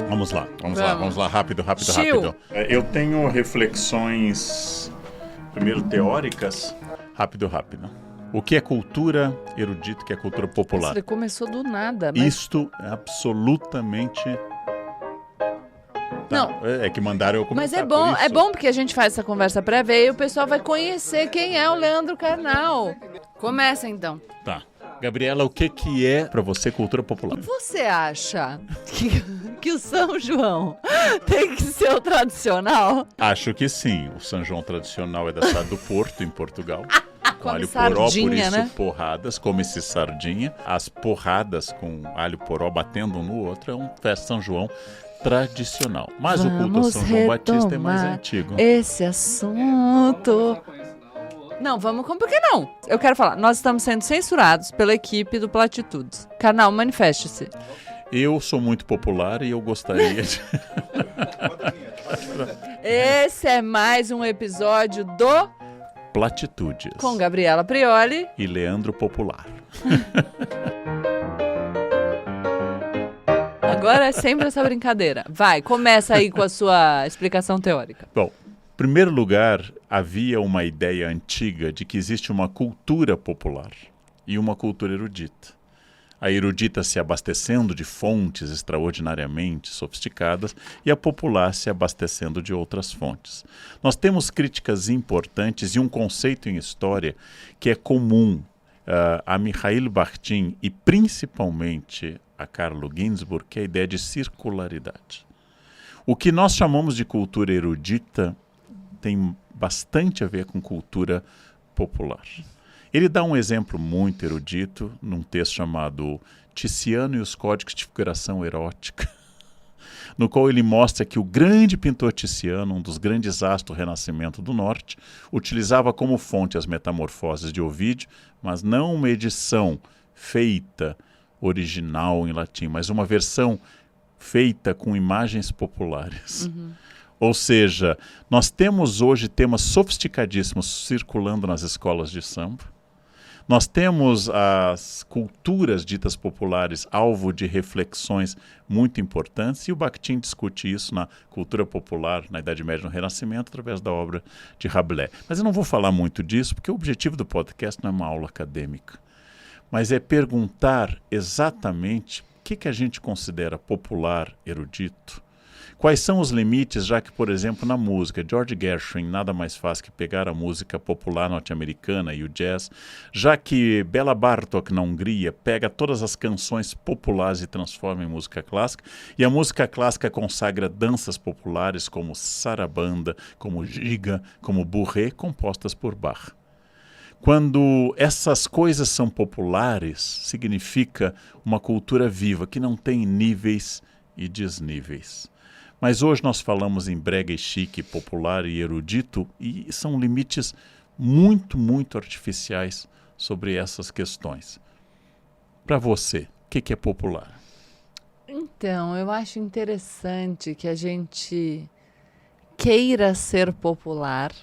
Vamos lá, rápido. Eu tenho reflexões, primeiro teóricas, rápido. O que é cultura erudita, o que é cultura popular? Você começou do nada, mas... Isto é absolutamente... Não. É que mandaram eu começar. Mas é bom porque a gente faz essa conversa prévia e o pessoal vai conhecer quem é o Leandro Carnal. Começa então. Tá. Gabriela, o que é pra você cultura popular? Você acha que o São João tem que ser o tradicional? Acho que sim. O São João tradicional é da cidade do Porto, em Portugal. Com alho sardinha, poró, por isso né? porradas, come-se sardinha. As porradas com alho poró batendo um no outro é um festa São João tradicional. Mas o culto a São João Batista é mais antigo. Esse assunto. Não, por que não? Eu quero falar, nós estamos sendo censurados pela equipe do Platitudes. Carnal, manifeste-se. Eu sou muito popular e eu gostaria de... Esse é mais um episódio do Platitudes. Com Gabriela Prioli e Leandro Popular. Agora é sempre essa brincadeira. Vai, começa aí com a sua explicação teórica. Bom, em primeiro lugar, havia uma ideia antiga de que existe uma cultura popular e uma cultura erudita. A erudita se abastecendo de fontes extraordinariamente sofisticadas e a popular se abastecendo de outras fontes. Nós temos críticas importantes e um conceito em história que é comum a Mikhail Bakhtin e principalmente a Carlo Ginzburg, que é a ideia de circularidade. O que nós chamamos de cultura erudita tem bastante a ver com cultura popular. Ele dá um exemplo muito erudito num texto chamado Tiziano e os Códigos de Figuração Erótica, no qual ele mostra que o grande pintor Tiziano, um dos grandes astros do Renascimento do Norte, utilizava como fonte as Metamorfoses de Ovídio, mas não uma edição feita original em latim, mas uma versão feita com imagens populares. Uhum. Ou seja, nós temos hoje temas sofisticadíssimos circulando nas escolas de samba. Nós temos as culturas ditas populares alvo de reflexões muito importantes e o Bakhtin discute isso na cultura popular, na Idade Média e no Renascimento, através da obra de Rabelais. Mas eu não vou falar muito disso, porque o objetivo do podcast não é uma aula acadêmica, mas é perguntar exatamente o que a gente considera popular, erudito. Quais são os limites, já que, por exemplo, na música, George Gershwin nada mais faz que pegar a música popular norte-americana e o jazz, já que Béla Bartók, na Hungria, pega todas as canções populares e transforma em música clássica, e a música clássica consagra danças populares como sarabanda, como giga, como bourrée, compostas por Bach. Quando essas coisas são populares, significa uma cultura viva, que não tem níveis e desníveis. Mas hoje nós falamos em brega e chique, popular e erudito, e são limites muito, muito artificiais sobre essas questões. Para você, o que é popular? Então, eu acho interessante que a gente queira ser popular,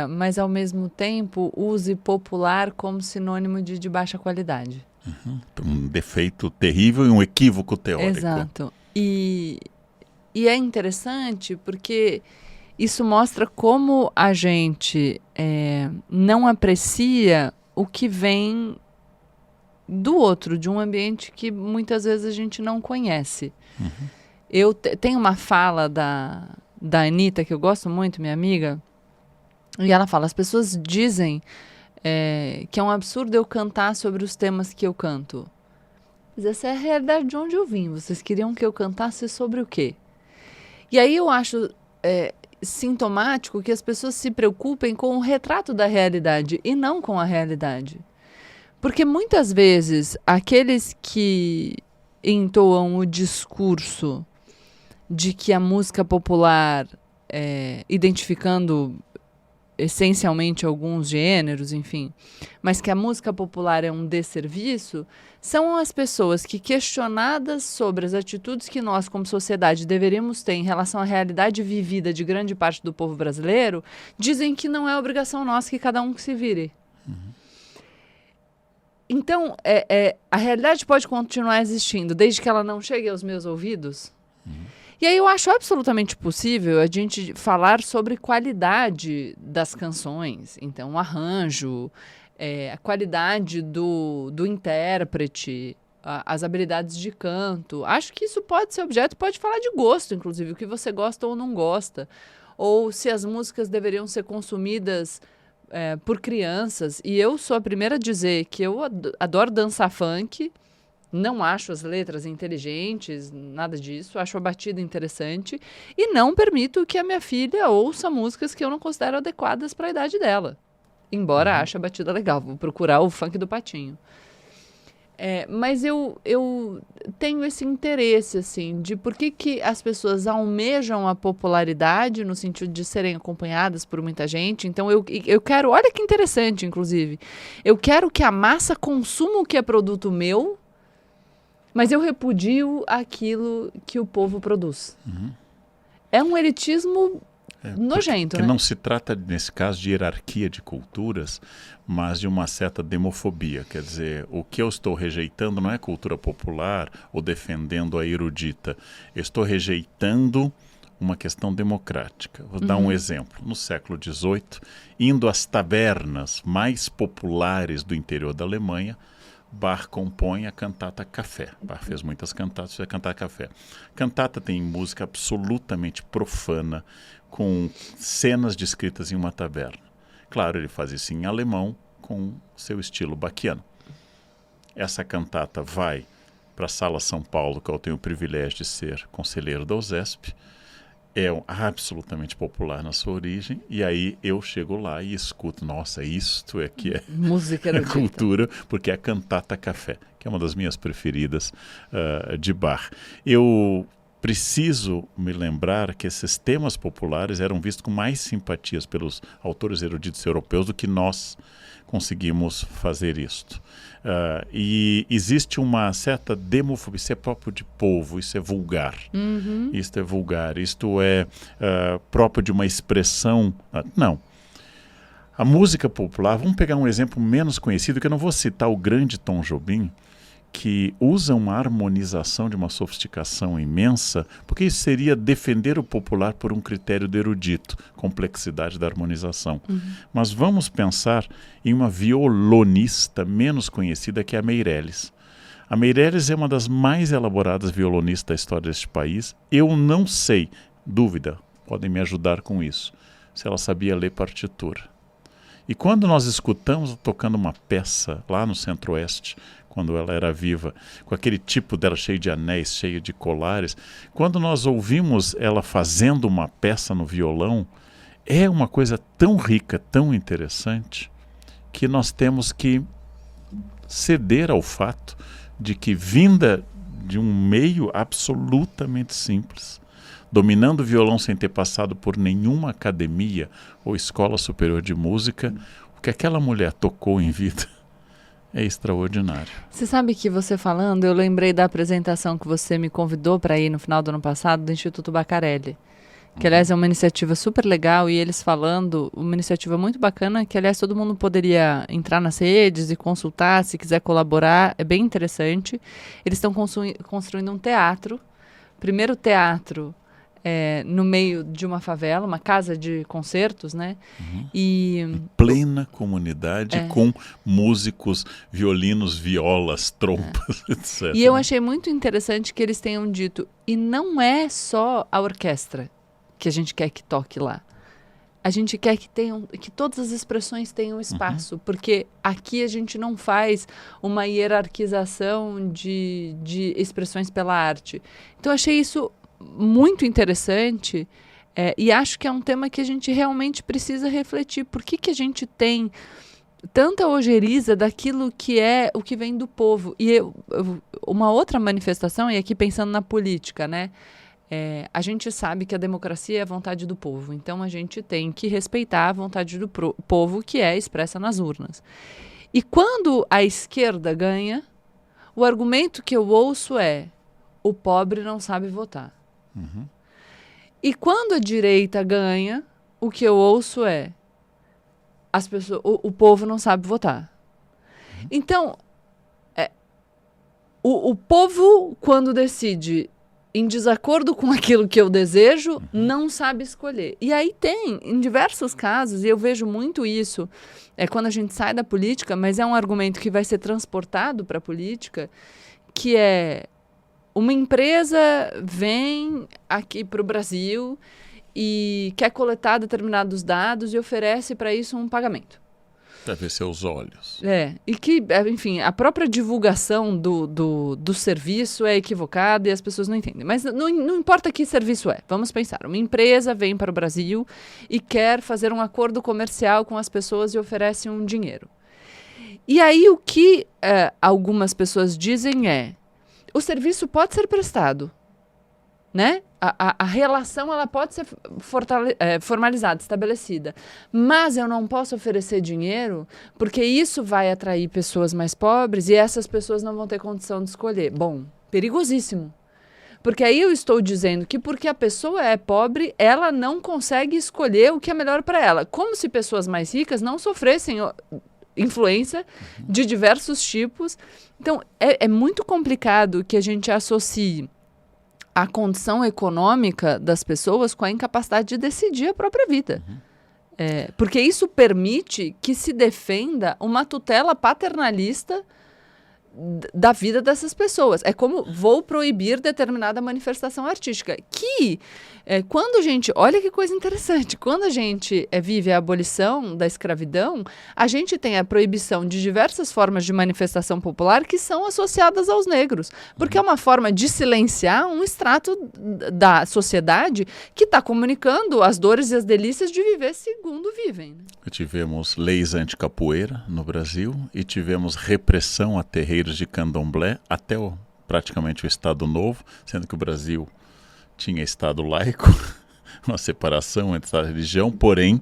mas ao mesmo tempo use popular como sinônimo de baixa qualidade. Uhum. Um defeito terrível e um equívoco teórico. Exato. E é interessante porque isso mostra como a gente não aprecia o que vem do outro, de um ambiente que muitas vezes a gente não conhece. Uhum. Eu tenho uma fala da Anitta, que eu gosto muito, minha amiga, e ela fala, as pessoas dizem que é um absurdo eu cantar sobre os temas que eu canto. Mas essa é a realidade de onde eu vim. Vocês queriam que eu cantasse sobre o quê? E aí eu acho sintomático que as pessoas se preocupem com o retrato da realidade e não com a realidade. Porque muitas vezes aqueles que entoam o discurso de que a música popular, identificando essencialmente alguns gêneros, enfim, mas que a música popular é um desserviço, são as pessoas que, questionadas sobre as atitudes que nós, como sociedade, deveríamos ter em relação à realidade vivida de grande parte do povo brasileiro, dizem que não é obrigação nossa, que cada um que se vire. Uhum. Então, a realidade pode continuar existindo, desde que ela não chegue aos meus ouvidos. E aí eu acho absolutamente possível a gente falar sobre qualidade das canções. Então, o arranjo, a qualidade do intérprete, as habilidades de canto. Acho que isso pode ser objeto, pode falar de gosto, inclusive, o que você gosta ou não gosta. Ou se as músicas deveriam ser consumidas por crianças. E eu sou a primeira a dizer que eu adoro dançar funk. Não acho as letras inteligentes, nada disso. Acho a batida interessante. E não permito que a minha filha ouça músicas que eu não considero adequadas para a idade dela. Embora ache a batida legal. Vou procurar o funk do Patinho. Mas eu tenho esse interesse, assim, de por que as pessoas almejam a popularidade no sentido de serem acompanhadas por muita gente. Então, eu quero... Olha que interessante, inclusive. Eu quero que a massa consuma o que é produto meu, mas eu repudio aquilo que o povo produz. É um elitismo nojento, que né? não se trata, nesse caso, de hierarquia de culturas, mas de uma certa demofobia. Quer dizer, o que eu estou rejeitando não é cultura popular ou defendendo a erudita. Eu estou rejeitando uma questão democrática. Vou dar um exemplo. No século XVIII, indo às tabernas mais populares do interior da Alemanha, Bach compõe a cantata Café. Bach fez muitas cantatas, fez a cantata Café. Cantata tem música absolutamente profana, com cenas descritas em uma taberna. Claro, ele faz isso em alemão, com seu estilo bachiano. Essa cantata vai para a Sala São Paulo, que eu tenho o privilégio de ser conselheiro da USESP. É absolutamente popular na sua origem, e aí eu chego lá e escuto, nossa, isto é que é música erudita. Cultura, porque é a cantata Café, que é uma das minhas preferidas de Bach. Eu preciso me lembrar que esses temas populares eram vistos com mais simpatias pelos autores eruditos europeus do que nós conseguimos fazer isto. E existe uma certa demofobia, isso é próprio de povo, isso é vulgar. Isto é vulgar, isto é próprio de uma expressão... não. A música popular, vamos pegar um exemplo menos conhecido, que eu não vou citar o grande Tom Jobim, que usa uma harmonização de uma sofisticação imensa, porque isso seria defender o popular por um critério de erudito, complexidade da harmonização. Mas vamos pensar em uma violonista menos conhecida, que é a Meirelles. A Meirelles é uma das mais elaboradas violonistas da história deste país. Eu não sei, dúvida, podem me ajudar com isso, se ela sabia ler partitura. E quando nós escutamos tocando uma peça lá no Centro-Oeste, quando ela era viva, com aquele tipo dela cheio de anéis, cheio de colares, quando nós ouvimos ela fazendo uma peça no violão, é uma coisa tão rica, tão interessante, que nós temos que ceder ao fato de que, vinda de um meio absolutamente simples, dominando o violão sem ter passado por nenhuma academia ou escola superior de música, o que aquela mulher tocou em vida é extraordinário. Você sabe que você falando, eu lembrei da apresentação que você me convidou para ir no final do ano passado do Instituto Baccarelli, que aliás é uma iniciativa super legal, e eles falando, uma iniciativa muito bacana, que aliás todo mundo poderia entrar nas redes e consultar, se quiser colaborar, é bem interessante. Eles estão construindo um teatro, primeiro teatro no meio de uma favela, uma casa de concertos, né? Em plena comunidade, com músicos, violinos, violas, trompas, etc. E eu achei muito interessante que eles tenham dito, e não é só a orquestra que a gente quer que toque lá. A gente quer que todas as expressões tenham espaço, porque aqui a gente não faz uma hierarquização de expressões pela arte. Então, eu achei isso muito interessante, e acho que é um tema que a gente realmente precisa refletir. Por que a gente tem tanta ojeriza daquilo que é o que vem do povo? E uma outra manifestação, e aqui pensando na política, né? A gente sabe que a democracia é a vontade do povo, então a gente tem que respeitar a vontade do povo, que é expressa nas urnas. E quando a esquerda ganha, o argumento que eu ouço é: o pobre não sabe votar. E quando a direita ganha, o que eu ouço é: o povo não sabe votar. Então, O povo, quando decide em desacordo com aquilo que eu desejo, não sabe escolher. E aí tem, em diversos casos, e eu vejo muito isso, quando a gente sai da política, mas é um argumento que vai ser transportado para a política, que é uma empresa vem aqui para o Brasil e quer coletar determinados dados e oferece para isso um pagamento. Para ver seus olhos. E que, enfim, a própria divulgação do serviço é equivocada e as pessoas não entendem. Mas não importa que serviço é. Vamos pensar, uma empresa vem para o Brasil e quer fazer um acordo comercial com as pessoas e oferece um dinheiro. E aí o que algumas pessoas dizem o serviço pode ser prestado, né? A relação ela pode ser formalizada, estabelecida. Mas eu não posso oferecer dinheiro porque isso vai atrair pessoas mais pobres e essas pessoas não vão ter condição de escolher. Bom, perigosíssimo. Porque aí eu estou dizendo que porque a pessoa é pobre, ela não consegue escolher o que é melhor para ela. Como se pessoas mais ricas não sofressem influência de diversos tipos. Então, é muito complicado que a gente associe a condição econômica das pessoas com a incapacidade de decidir a própria vida. Porque isso permite que se defenda uma tutela paternalista da vida dessas pessoas. É como vou proibir determinada manifestação artística. Que, quando a gente... Olha que coisa interessante. Quando a gente vive a abolição da escravidão, a gente tem a proibição de diversas formas de manifestação popular que são associadas aos negros. Porque é uma forma de silenciar um extrato da sociedade que está comunicando as dores e as delícias de viver segundo vivem. Né? Tivemos leis anti-capoeira no Brasil e tivemos repressão a terreiros de candomblé até praticamente o Estado Novo, sendo que o Brasil tinha Estado laico, uma separação entre a religião, porém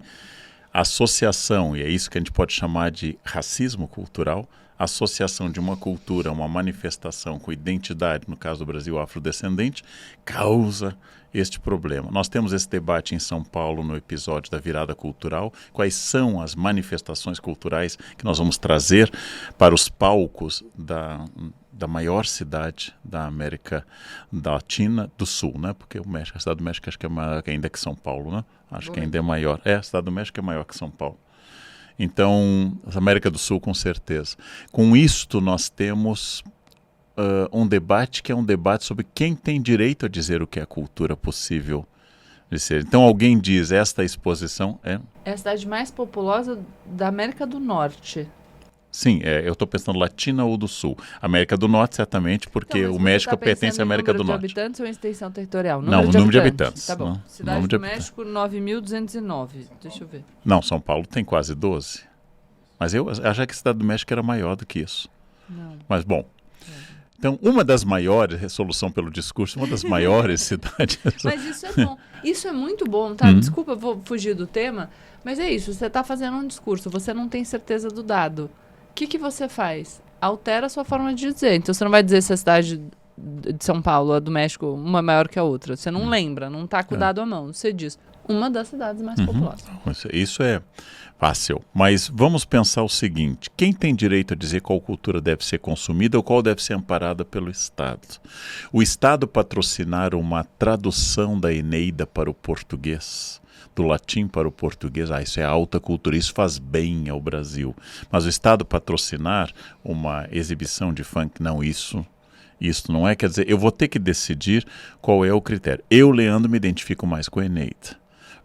a associação, e é isso que a gente pode chamar de racismo cultural, a associação de uma cultura, uma manifestação com identidade, no caso do Brasil afrodescendente, causa este problema. Nós temos esse debate em São Paulo no episódio da virada cultural, quais são as manifestações culturais que nós vamos trazer para os palcos da maior cidade da América Latina do Sul, né? Porque o México, a cidade do México acho que é maior ainda que São Paulo, né? Acho que ainda é maior. A cidade do México é maior que São Paulo. Então, a América do Sul com certeza. Com isto nós temos um debate que é um debate sobre quem tem direito a dizer o que é cultura possível de ser. Então alguém diz, esta exposição é a cidade mais populosa da América do Norte. Sim, eu estou pensando Latina ou do Sul. América do Norte, certamente, porque o México pertence à América do Norte. Número de habitantes ou em extensão territorial? Não, o número de habitantes. Tá bom. Não, Cidade do México, 9.209. Deixa eu ver. Não, São Paulo tem quase 12. Mas eu achava que a Cidade do México era maior do que isso. Não. Mas, bom. Então, uma das maiores, resolução pelo discurso, uma das maiores cidades... Mas isso é bom. Isso é muito bom, tá? Desculpa, eu vou fugir do tema, mas é isso. Você está fazendo um discurso, você não tem certeza do dado. O que você faz? Altera a sua forma de dizer. Então, você não vai dizer se a cidade de São Paulo, a do México, uma é maior que a outra. Você não lembra, não está com o dado à mão. Você diz, uma das cidades mais populosas. Isso é fácil. Mas vamos pensar o seguinte, quem tem direito a dizer qual cultura deve ser consumida ou qual deve ser amparada pelo Estado? O Estado patrocinar uma tradução da Eneida para o português, do latim para o português, isso é alta cultura, isso faz bem ao Brasil. Mas o Estado patrocinar uma exibição de funk, não, isso não é, quer dizer, eu vou ter que decidir qual é o critério. Eu, Leandro, me identifico mais com a Eneida,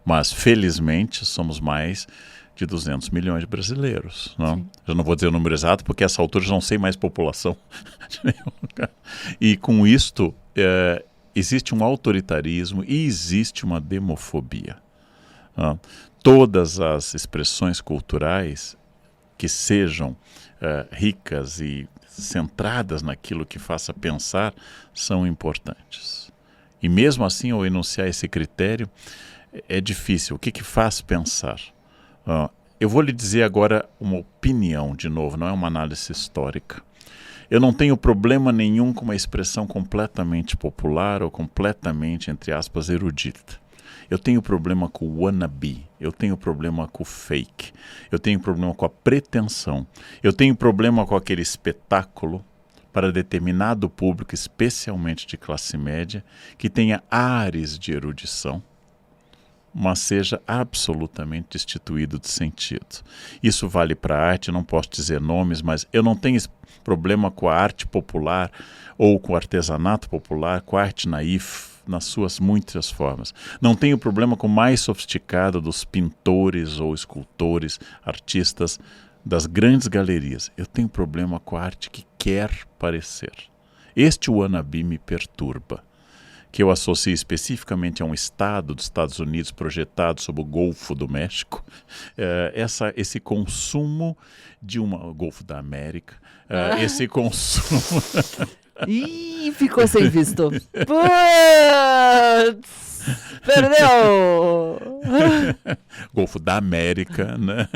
mas felizmente somos mais de 200 milhões de brasileiros. Não? Eu não vou dizer o número exato, porque a essa altura eu não sei mais população de nenhum lugar. E com isto, existe um autoritarismo e existe uma demofobia. Todas as expressões culturais que sejam ricas e centradas naquilo que faça pensar são importantes. E mesmo assim, ao enunciar esse critério, é difícil. O que faz pensar? Eu vou lhe dizer agora uma opinião, de novo, não é uma análise histórica. Eu não tenho problema nenhum com uma expressão completamente popular ou completamente, entre aspas, erudita. Eu tenho problema com o wannabe, eu tenho problema com o fake, eu tenho problema com a pretensão, eu tenho problema com aquele espetáculo para determinado público, especialmente de classe média, que tenha ares de erudição, mas seja absolutamente destituído de sentido. Isso vale para a arte, não posso dizer nomes, mas eu não tenho problema com a arte popular ou com o artesanato popular, com a arte naif, nas suas muitas formas. Não tenho problema com o mais sofisticado dos pintores ou escultores, artistas das grandes galerias. Eu tenho problema com a arte que quer parecer. Este wannabe me perturba, que eu associo especificamente a um estado dos Estados Unidos projetado sobre o Golfo do México, esse consumo de Golfo da América, esse consumo... Ih, ficou sem visto. Putz! Perdeu! Golfo da América, né?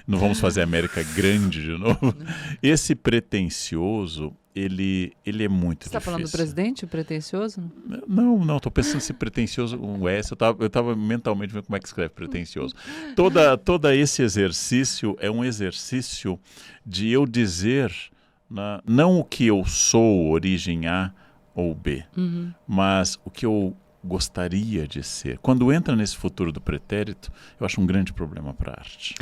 Não vamos fazer América grande de novo. Esse pretensioso, ele é muito difícil. Você está falando do presidente pretensioso? Não, estou pensando se pretensioso um S. Eu estava mentalmente vendo como é que escreve pretensioso. Todo esse exercício é um exercício de eu dizer, não o que eu sou, origem A ou B, mas o que eu gostaria de ser. Quando entra nesse futuro do pretérito, eu acho um grande problema para a arte.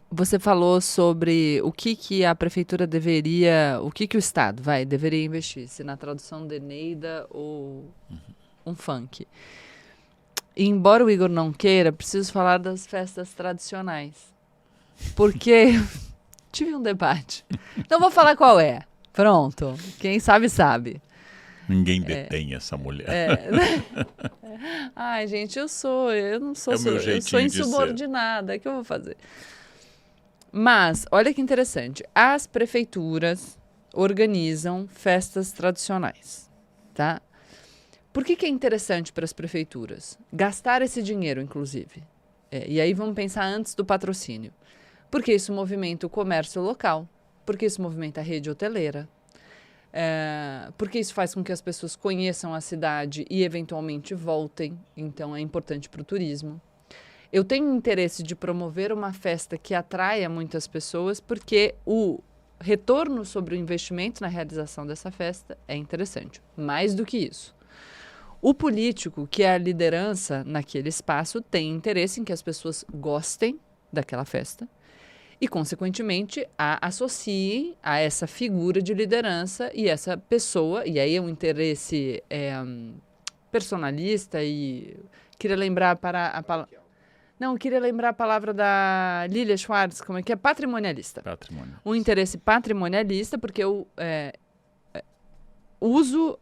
Você falou sobre o que a prefeitura deveria, o que o Estado deveria investir, se na tradução de Eneida ou um funk. E embora o Igor não queira, preciso falar das festas tradicionais. Porque tive um debate. Não vou falar qual é. Pronto. Quem sabe, sabe. Ninguém detém essa mulher. Ai, gente, eu não sou, eu sou insubordinada. O que eu vou fazer? Mas, olha que interessante. As prefeituras organizam festas tradicionais, tá? Por que é interessante para as prefeituras? Gastar esse dinheiro, inclusive. E aí vamos pensar antes do patrocínio. Porque isso movimenta o comércio local. Porque isso movimenta a rede hoteleira. Porque isso faz com que as pessoas conheçam a cidade e eventualmente voltem. Então é importante para o turismo. Eu tenho interesse de promover uma festa que atraia muitas pessoas porque o retorno sobre o investimento na realização dessa festa é interessante. Mais do que isso. O político, que é a liderança naquele espaço, tem interesse em que as pessoas gostem daquela festa e, consequentemente, a associem a essa figura de liderança e essa pessoa, e aí é um interesse personalista e queria lembrar eu queria lembrar a palavra da Lilia Schwartz, como é que é? Patrimonialista. Um interesse patrimonialista, porque eu uso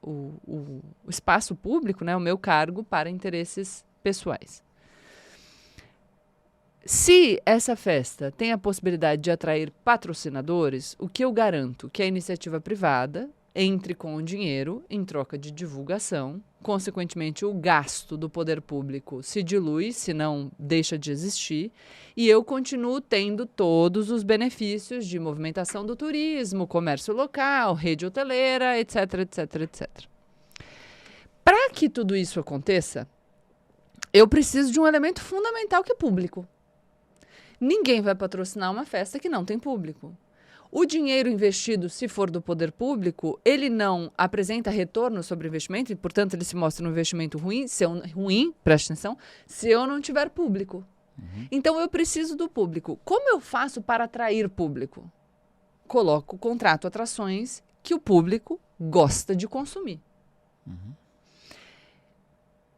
o espaço público, né, o meu cargo, para interesses pessoais. Se essa festa tem a possibilidade de atrair patrocinadores, o que eu garanto que a iniciativa privada entre com o dinheiro em troca de divulgação, consequentemente o gasto do poder público se dilui, se não deixa de existir, e eu continuo tendo todos os benefícios de movimentação do turismo, comércio local, rede hoteleira, etc, etc, etc. Para que tudo isso aconteça, eu preciso de um elemento fundamental que é público. Ninguém vai patrocinar uma festa que não tem público. O dinheiro investido, se for do poder público, ele não apresenta retorno sobre o investimento e, portanto, ele se mostra um investimento ruim, preste atenção, se eu não tiver público. Então, eu preciso do público. Como eu faço para atrair público? Contrato atrações que o público gosta de consumir.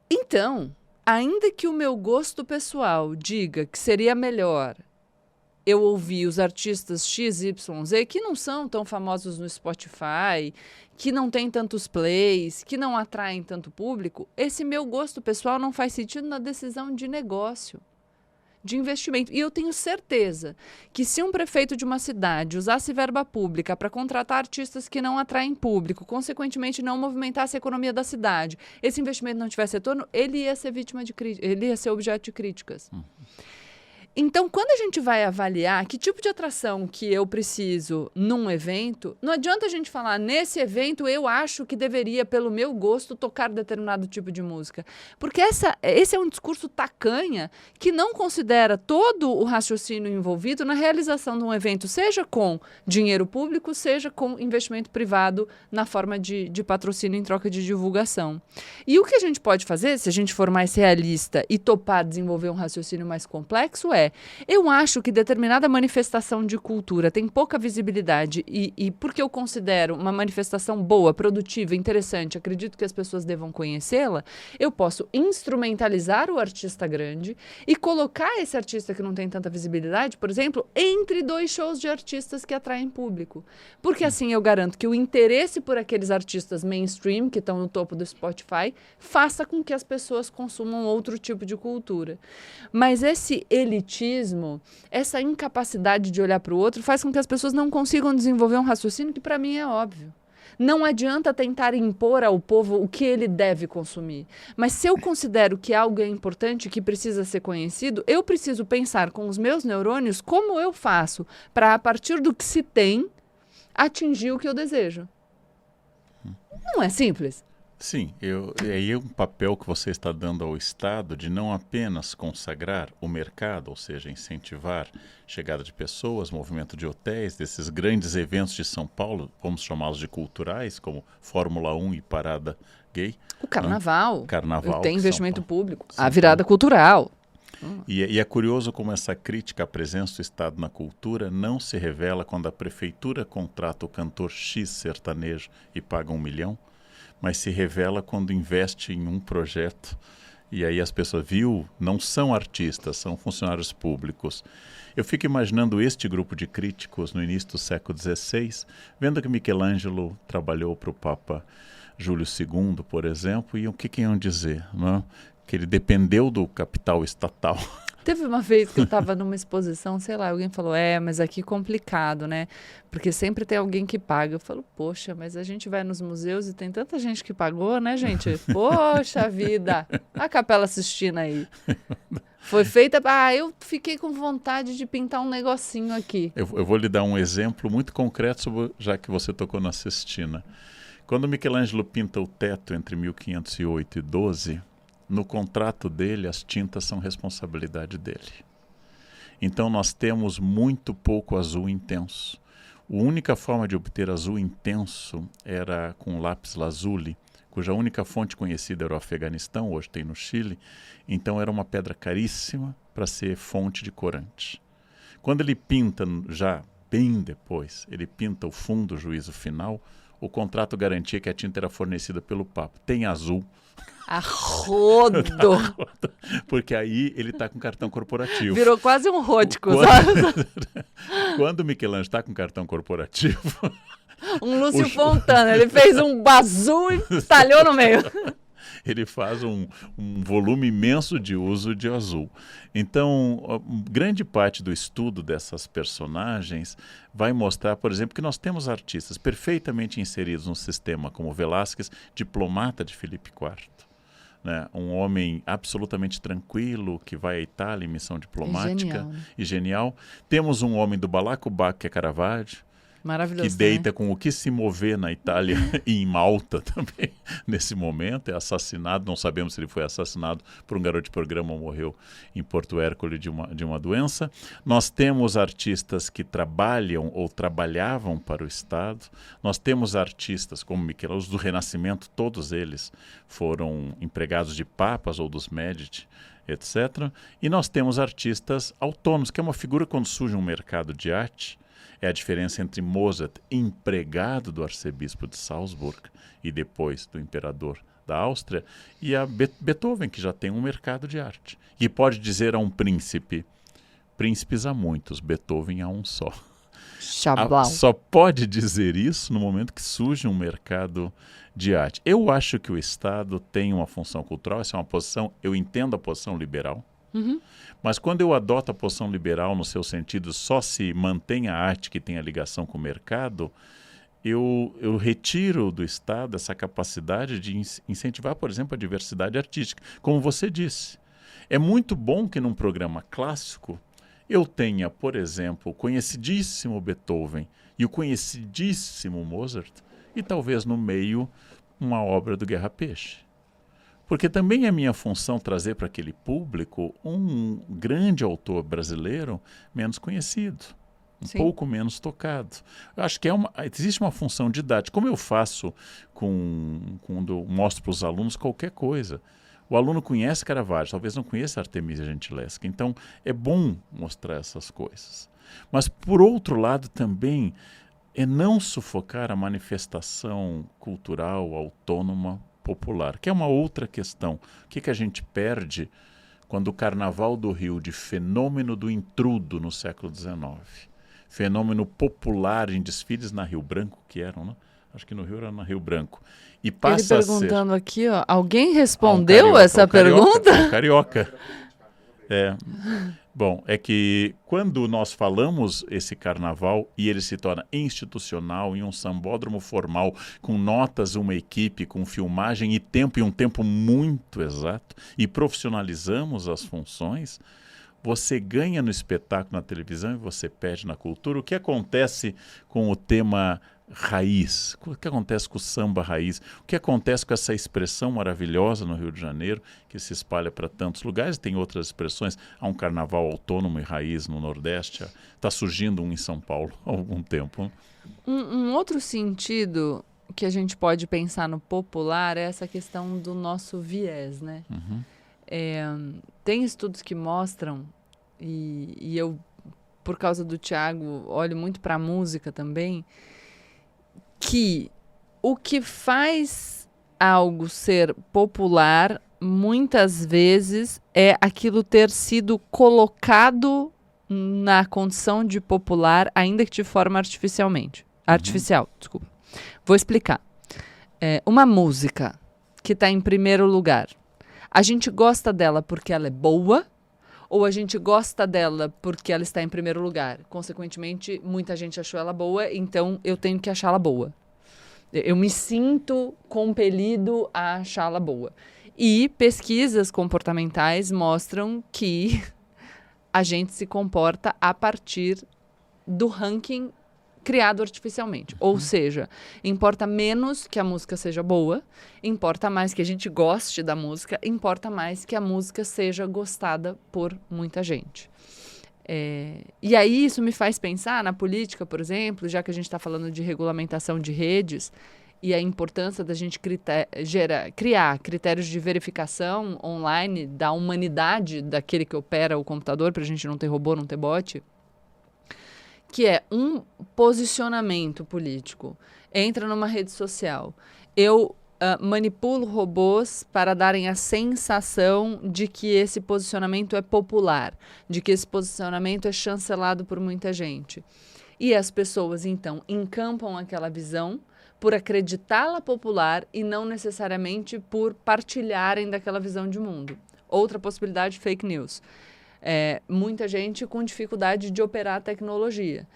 Então, ainda que o meu gosto pessoal diga que seria melhor eu ouvir os artistas XYZ, que não são tão famosos no Spotify, que não tem tantos plays, que não atraem tanto público, esse meu gosto pessoal não faz sentido na decisão de negócio, de investimento. E eu tenho certeza que se um prefeito de uma cidade usasse verba pública para contratar artistas que não atraem público, consequentemente não movimentasse a economia da cidade, esse investimento não tivesse retorno, ele ia ser vítima de ele ia ser objeto de críticas. Então, quando a gente vai avaliar que tipo de atração que eu preciso num evento, não adianta a gente falar, nesse evento eu acho que deveria, pelo meu gosto, tocar determinado tipo de música. Porque esse é um discurso tacanha que não considera todo o raciocínio envolvido na realização de um evento, seja com dinheiro público, seja com investimento privado na forma de patrocínio em troca de divulgação. E o que a gente pode fazer, se a gente for mais realista e topar desenvolver um raciocínio mais complexo, eu acho que determinada manifestação de cultura tem pouca visibilidade e porque eu considero uma manifestação boa, produtiva, interessante, acredito que as pessoas devam conhecê-la, eu posso instrumentalizar o artista grande e colocar esse artista que não tem tanta visibilidade, por exemplo, entre 2 shows de artistas que atraem público. Porque assim eu garanto que o interesse por aqueles artistas mainstream, que estão no topo do Spotify, faça com que as pessoas consumam outro tipo de cultura. Mas esse elitismo, essa incapacidade de olhar para o outro, faz com que as pessoas não consigam desenvolver um raciocínio que para mim é óbvio. Não adianta tentar impor ao povo o que ele deve consumir. Mas se eu considero que algo é importante, que precisa ser conhecido, eu preciso pensar com os meus neurônios como eu faço para, a partir do que se tem, atingir o que eu desejo. Não é simples? Sim, aí é um papel que você está dando ao Estado de não apenas consagrar o mercado, ou seja, incentivar chegada de pessoas, movimento de hotéis, desses grandes eventos de São Paulo, vamos chamá-los de culturais, como Fórmula 1 e Parada Gay. O Carnaval. Carnaval. Tem investimento público. São A virada Paulo. cultural. E é curioso como essa crítica à presença do Estado na cultura não se revela quando a prefeitura contrata o cantor X sertanejo e paga 1 milhão, mas se revela quando investe em um projeto e aí as pessoas, não são artistas, são funcionários públicos. Eu fico imaginando este grupo de críticos no início do século XVI, vendo que Michelangelo trabalhou para o Papa Júlio II, por exemplo, e o que iam dizer, não é? Que ele dependeu do capital estatal. Teve uma vez que eu estava numa exposição, sei lá, alguém falou, mas aqui complicado, né? Porque sempre tem alguém que paga. Eu falo, poxa, mas a gente vai nos museus e tem tanta gente que pagou, né, gente? Poxa vida! A Capela Sistina aí. Foi feita, eu fiquei com vontade de pintar um negocinho aqui. Eu vou lhe dar um exemplo muito concreto, já que você tocou na Sistina. Quando Michelangelo pinta o teto entre 1508 e 12... no contrato dele, as tintas são responsabilidade dele. Então nós temos muito pouco azul intenso. A única forma de obter azul intenso era com lápis lazuli, cuja única fonte conhecida era o Afeganistão, hoje tem no Chile. Então era uma pedra caríssima para ser fonte de corante. Quando ele pinta, já bem depois, ele pinta o fundo, o juízo final, o contrato garantia que a tinta era fornecida pelo Papa. Tem azul. A rodo! Porque aí ele está com cartão corporativo. Virou quase um rótico, sabe? Quando o Michelangelo está com cartão corporativo... Um Lúcio Fontana, ele fez um azul e talhou no meio. Ele faz um volume imenso de uso de azul. Então, grande parte do estudo dessas personagens vai mostrar, por exemplo, que nós temos artistas perfeitamente inseridos num sistema como Velázquez, diplomata de Filipe IV. Né? Um homem absolutamente tranquilo, que vai à Itália em missão diplomática. Genial, né? E genial. Temos um homem do balacobaco, que é Caravaggio, maravilhoso, que deita né? com o que se mover na Itália e em Malta também, nesse momento, é assassinado, não sabemos se ele foi assassinado por um garoto de programa ou morreu em Porto Hércules de uma doença. Nós temos artistas que trabalham ou trabalhavam para o Estado, nós temos artistas como Michelangelo, os do Renascimento, todos eles foram empregados de papas ou dos Médici, etc. E nós temos artistas autônomos, que é uma figura quando surge um mercado de arte. É a diferença entre Mozart, empregado do arcebispo de Salzburg e depois do imperador da Áustria, e a Beethoven, que já tem um mercado de arte. E pode dizer a um príncipe, príncipes há muitos, Beethoven há um só. Chablau. Só pode dizer isso no momento que surge um mercado de arte. Eu acho que o Estado tem uma função cultural, essa é uma posição, eu entendo a posição liberal. Uhum. Mas quando eu adoto a posição liberal no seu sentido, só se mantém a arte que tem a ligação com o mercado, eu retiro do Estado essa capacidade de incentivar, por exemplo, a diversidade artística. Como você disse, é muito bom que num programa clássico eu tenha, por exemplo, o conhecidíssimo Beethoven e o conhecidíssimo Mozart, e talvez no meio uma obra do Guerra Peixe. Porque também é minha função trazer para aquele público um grande autor brasileiro menos conhecido, Sim. pouco menos tocado. Eu acho que existe uma função didática, como eu faço quando eu mostro para os alunos qualquer coisa. O aluno conhece Caravaggio, talvez não conheça Artemisia Gentileschi. Então, é bom mostrar essas coisas. Mas, por outro lado, também é não sufocar a manifestação cultural autônoma popular, que é uma outra questão. O que a gente perde quando o Carnaval do Rio, de fenômeno do intrudo no século XIX, fenômeno popular em desfiles na Rio Branco, que eram, né? Acho que no Rio era na Rio Branco. E passa Ele a ser... perguntando aqui, ó, alguém respondeu essa pergunta? Carioca. Bom, é que quando nós falamos esse carnaval e ele se torna institucional, em um sambódromo formal, com notas, uma equipe, com filmagem e um tempo muito exato, e profissionalizamos as funções, você ganha no espetáculo, na televisão, e você perde na cultura. O que acontece com o tema raiz? O que acontece com o samba raiz? O que acontece com essa expressão maravilhosa no Rio de Janeiro, que se espalha para tantos lugares? Tem outras expressões. Há um carnaval autônomo e raiz no Nordeste. Está surgindo um em São Paulo há algum tempo. Um outro sentido que a gente pode pensar no popular é essa questão do nosso viés, né? Uhum. Tem estudos que mostram, e eu, por causa do Tiago, olho muito para a música também, que o que faz algo ser popular, muitas vezes, é aquilo ter sido colocado na condição de popular, ainda que de forma artificial, desculpa. Vou explicar. Uma música que está em primeiro lugar, a gente gosta dela porque ela é boa, ou a gente gosta dela porque ela está em primeiro lugar? Consequentemente, muita gente achou ela boa, então eu tenho que achá-la boa. Eu me sinto compelido a achá-la boa. E pesquisas comportamentais mostram que a gente se comporta a partir do ranking criado artificialmente. Ou seja, importa menos que a música seja boa, importa mais que a gente goste da música, importa mais que a música seja gostada por muita gente. E aí isso me faz pensar na política, por exemplo, já que a gente está falando de regulamentação de redes e a importância da gente criar critérios de verificação online da humanidade daquele que opera o computador, para a gente não ter robô, não ter bot, que é um posicionamento político. Entra numa rede social. Eu manipulo robôs para darem a sensação de que esse posicionamento é popular, de que esse posicionamento é chancelado por muita gente. E as pessoas, então, encampam aquela visão por acreditá-la popular e não necessariamente por partilharem daquela visão de mundo. Outra possibilidade, fake news. Muita gente com dificuldade de operar a tecnologia.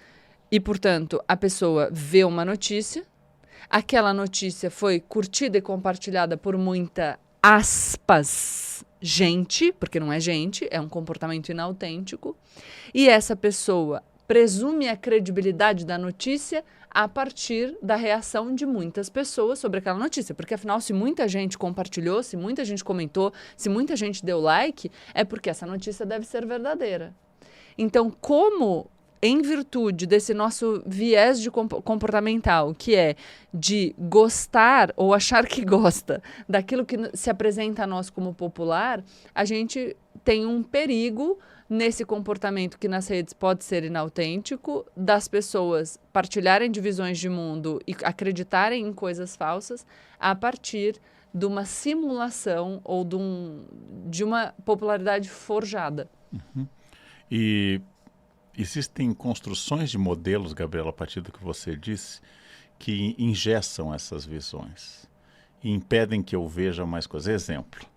E, portanto, a pessoa vê uma notícia, aquela notícia foi curtida e compartilhada por muita, aspas, gente, porque não é gente, é um comportamento inautêntico, e essa pessoa presume a credibilidade da notícia a partir da reação de muitas pessoas sobre aquela notícia. Porque, afinal, se muita gente compartilhou, se muita gente comentou, se muita gente deu like, é porque essa notícia deve ser verdadeira. Então, como, em virtude desse nosso viés comportamental, que é de gostar ou achar que gosta daquilo que se apresenta a nós como popular, a gente tem um perigo nesse comportamento que nas redes pode ser inautêntico, das pessoas partilharem de visões de mundo e acreditarem em coisas falsas a partir de uma simulação ou de uma popularidade forjada. Uhum. E existem construções de modelos, Gabriela, a partir do que você disse, que engessam essas visões e impedem que eu veja mais coisas. Exemplo.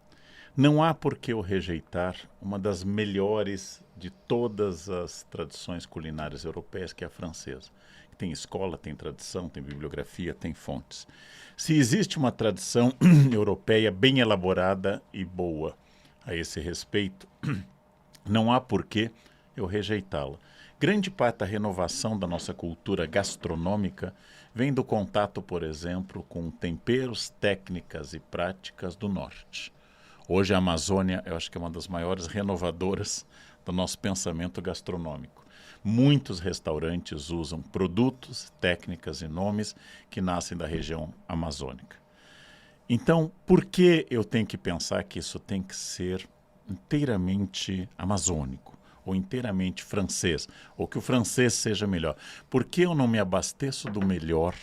Não há por que eu rejeitar uma das melhores de todas as tradições culinárias europeias, que é a francesa. Tem escola, tem tradição, tem bibliografia, tem fontes. Se existe uma tradição europeia bem elaborada e boa a esse respeito, não há por que eu rejeitá-la. Grande parte da renovação da nossa cultura gastronômica vem do contato, por exemplo, com temperos, técnicas e práticas do norte. Hoje a Amazônia, eu acho que é uma das maiores renovadoras do nosso pensamento gastronômico. Muitos restaurantes usam produtos, técnicas e nomes que nascem da região amazônica. Então, por que eu tenho que pensar que isso tem que ser inteiramente amazônico, ou inteiramente francês, ou que o francês seja melhor? Por que eu não me abasteço do melhor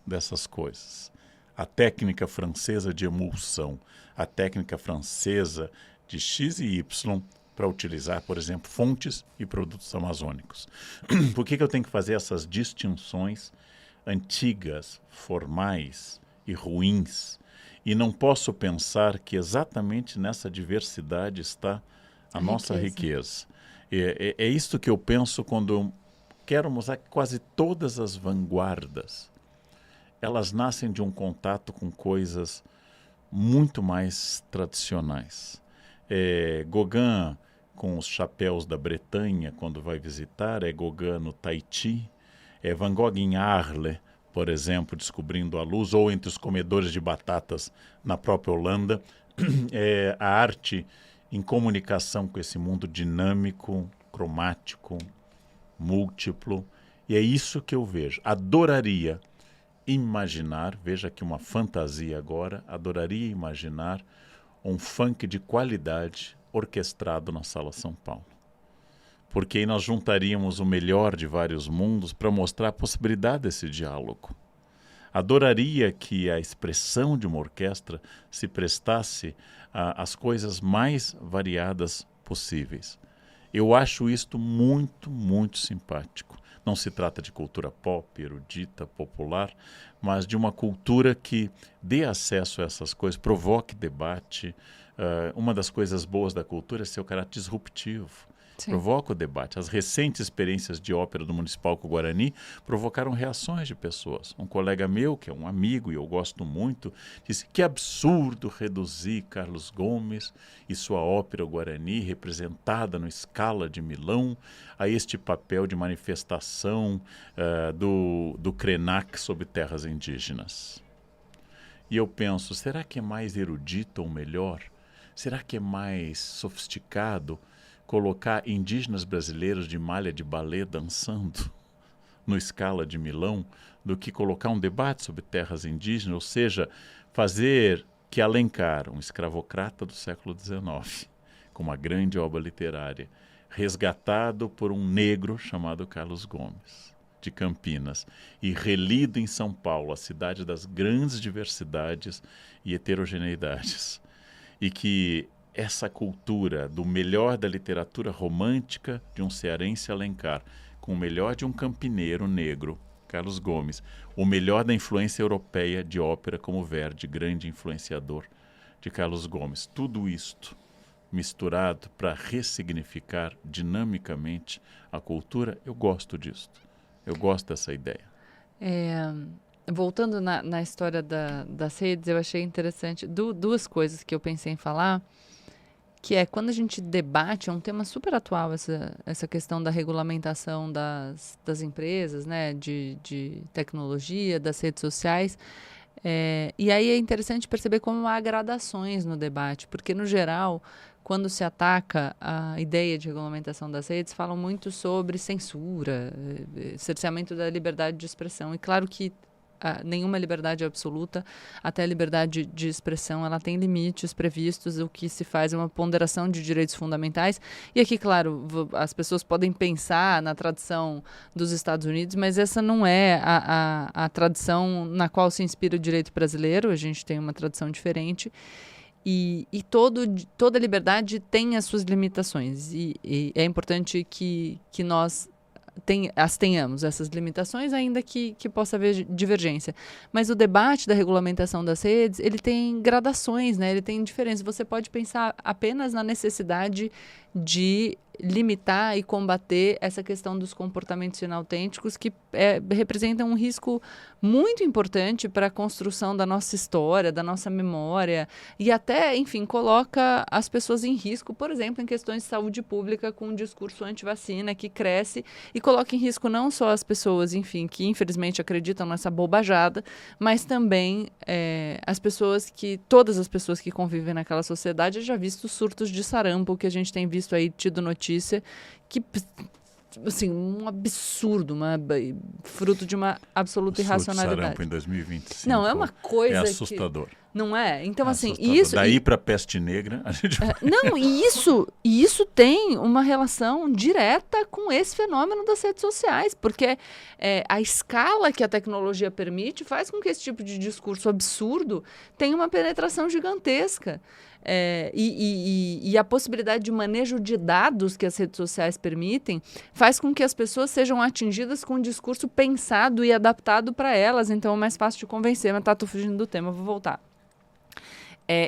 dessas coisas? A técnica francesa de emulsão, a técnica francesa de X e Y para utilizar, por exemplo, fontes e produtos amazônicos. Por que eu tenho que fazer essas distinções antigas, formais e ruins? E não posso pensar que exatamente nessa diversidade está a nossa riqueza. É isso que eu penso quando eu quero mostrar que quase todas as vanguardas, elas nascem de um contato com coisas muito mais tradicionais. Gauguin, com os chapéus da Bretanha, quando vai visitar, é Gauguin no Tahiti, é Van Gogh em Arles, por exemplo, descobrindo a luz, ou entre os comedores de batatas na própria Holanda, a arte em comunicação com esse mundo dinâmico, cromático, múltiplo, e é isso que eu vejo. Adoraria imaginar, veja aqui uma fantasia agora, adoraria imaginar um funk de qualidade orquestrado na Sala São Paulo. Porque aí nós juntaríamos o melhor de vários mundos para mostrar a possibilidade desse diálogo. Adoraria que a expressão de uma orquestra se prestasse às coisas mais variadas possíveis. Eu acho isto muito, muito simpático. Não se trata de cultura pop, erudita, popular, mas de uma cultura que dê acesso a essas coisas, provoque debate. Uma das coisas boas da cultura é seu caráter disruptivo. Sim. Provoca o debate. As recentes experiências de ópera do Municipal com o Guarani provocaram reações de pessoas. Um colega meu, que é um amigo e eu gosto muito, disse que absurdo reduzir Carlos Gomes e sua ópera Guarani, representada no Scala de Milão, a este papel de manifestação do Krenak sobre terras indígenas. E eu penso, será que é mais erudito ou melhor? Será que é mais sofisticado colocar indígenas brasileiros de malha de balé dançando no Scala de Milão do que colocar um debate sobre terras indígenas, ou seja, fazer que Alencar, um escravocrata do século XIX, com uma grande obra literária, resgatado por um negro chamado Carlos Gomes, de Campinas, e relido em São Paulo, a cidade das grandes diversidades e heterogeneidades, e que essa cultura do melhor da literatura romântica de um cearense Alencar, com o melhor de um campineiro negro, Carlos Gomes, o melhor da influência europeia de ópera como Verdi, grande influenciador de Carlos Gomes. Tudo isto misturado para ressignificar dinamicamente a cultura, eu gosto disto. Eu gosto dessa ideia. Voltando na história das redes, eu achei interessante duas coisas que eu pensei em falar, que é quando a gente debate, é um tema super atual essa questão da regulamentação das empresas, né, de tecnologia, das redes sociais. E aí é interessante perceber como há gradações no debate, porque, no geral, quando se ataca a ideia de regulamentação das redes, falam muito sobre censura, cerceamento da liberdade de expressão. E claro que nenhuma liberdade é absoluta, até a liberdade de expressão ela tem limites previstos, o que se faz é uma ponderação de direitos fundamentais. E aqui, claro, as pessoas podem pensar na tradição dos Estados Unidos, mas essa não é a tradição na qual se inspira o direito brasileiro, a gente tem uma tradição diferente. E toda liberdade tem as suas limitações, e é importante que nós tenhamos essas limitações, ainda que possa haver divergência. Mas o debate da regulamentação das redes, ele tem gradações, né? Ele tem diferenças. Você pode pensar apenas na necessidade de limitar e combater essa questão dos comportamentos inautênticos que representam um risco muito importante para a construção da nossa história, da nossa memória e até, enfim, coloca as pessoas em risco, por exemplo, em questões de saúde pública com um discurso anti-vacina que cresce e coloca em risco não só as pessoas, enfim, que infelizmente acreditam nessa bobajada, mas também todas as pessoas que convivem naquela sociedade. Eu já visto surtos de sarampo que a gente tem visto aí, tido notícia, que, assim, um absurdo, fruto de uma absoluta irracionalidade. Sarampo em 2025. Não, é uma coisa assustador. Não é? Então, assim, assustador. isso... Daí para a peste negra, a gente vai... Não, e isso tem uma relação direta com esse fenômeno das redes sociais, porque a escala que a tecnologia permite faz com que esse tipo de discurso absurdo tenha uma penetração gigantesca. E a possibilidade de manejo de dados que as redes sociais permitem faz com que as pessoas sejam atingidas com um discurso pensado e adaptado para elas, então é mais fácil de convencer. Mas tô fugindo do tema, vou voltar.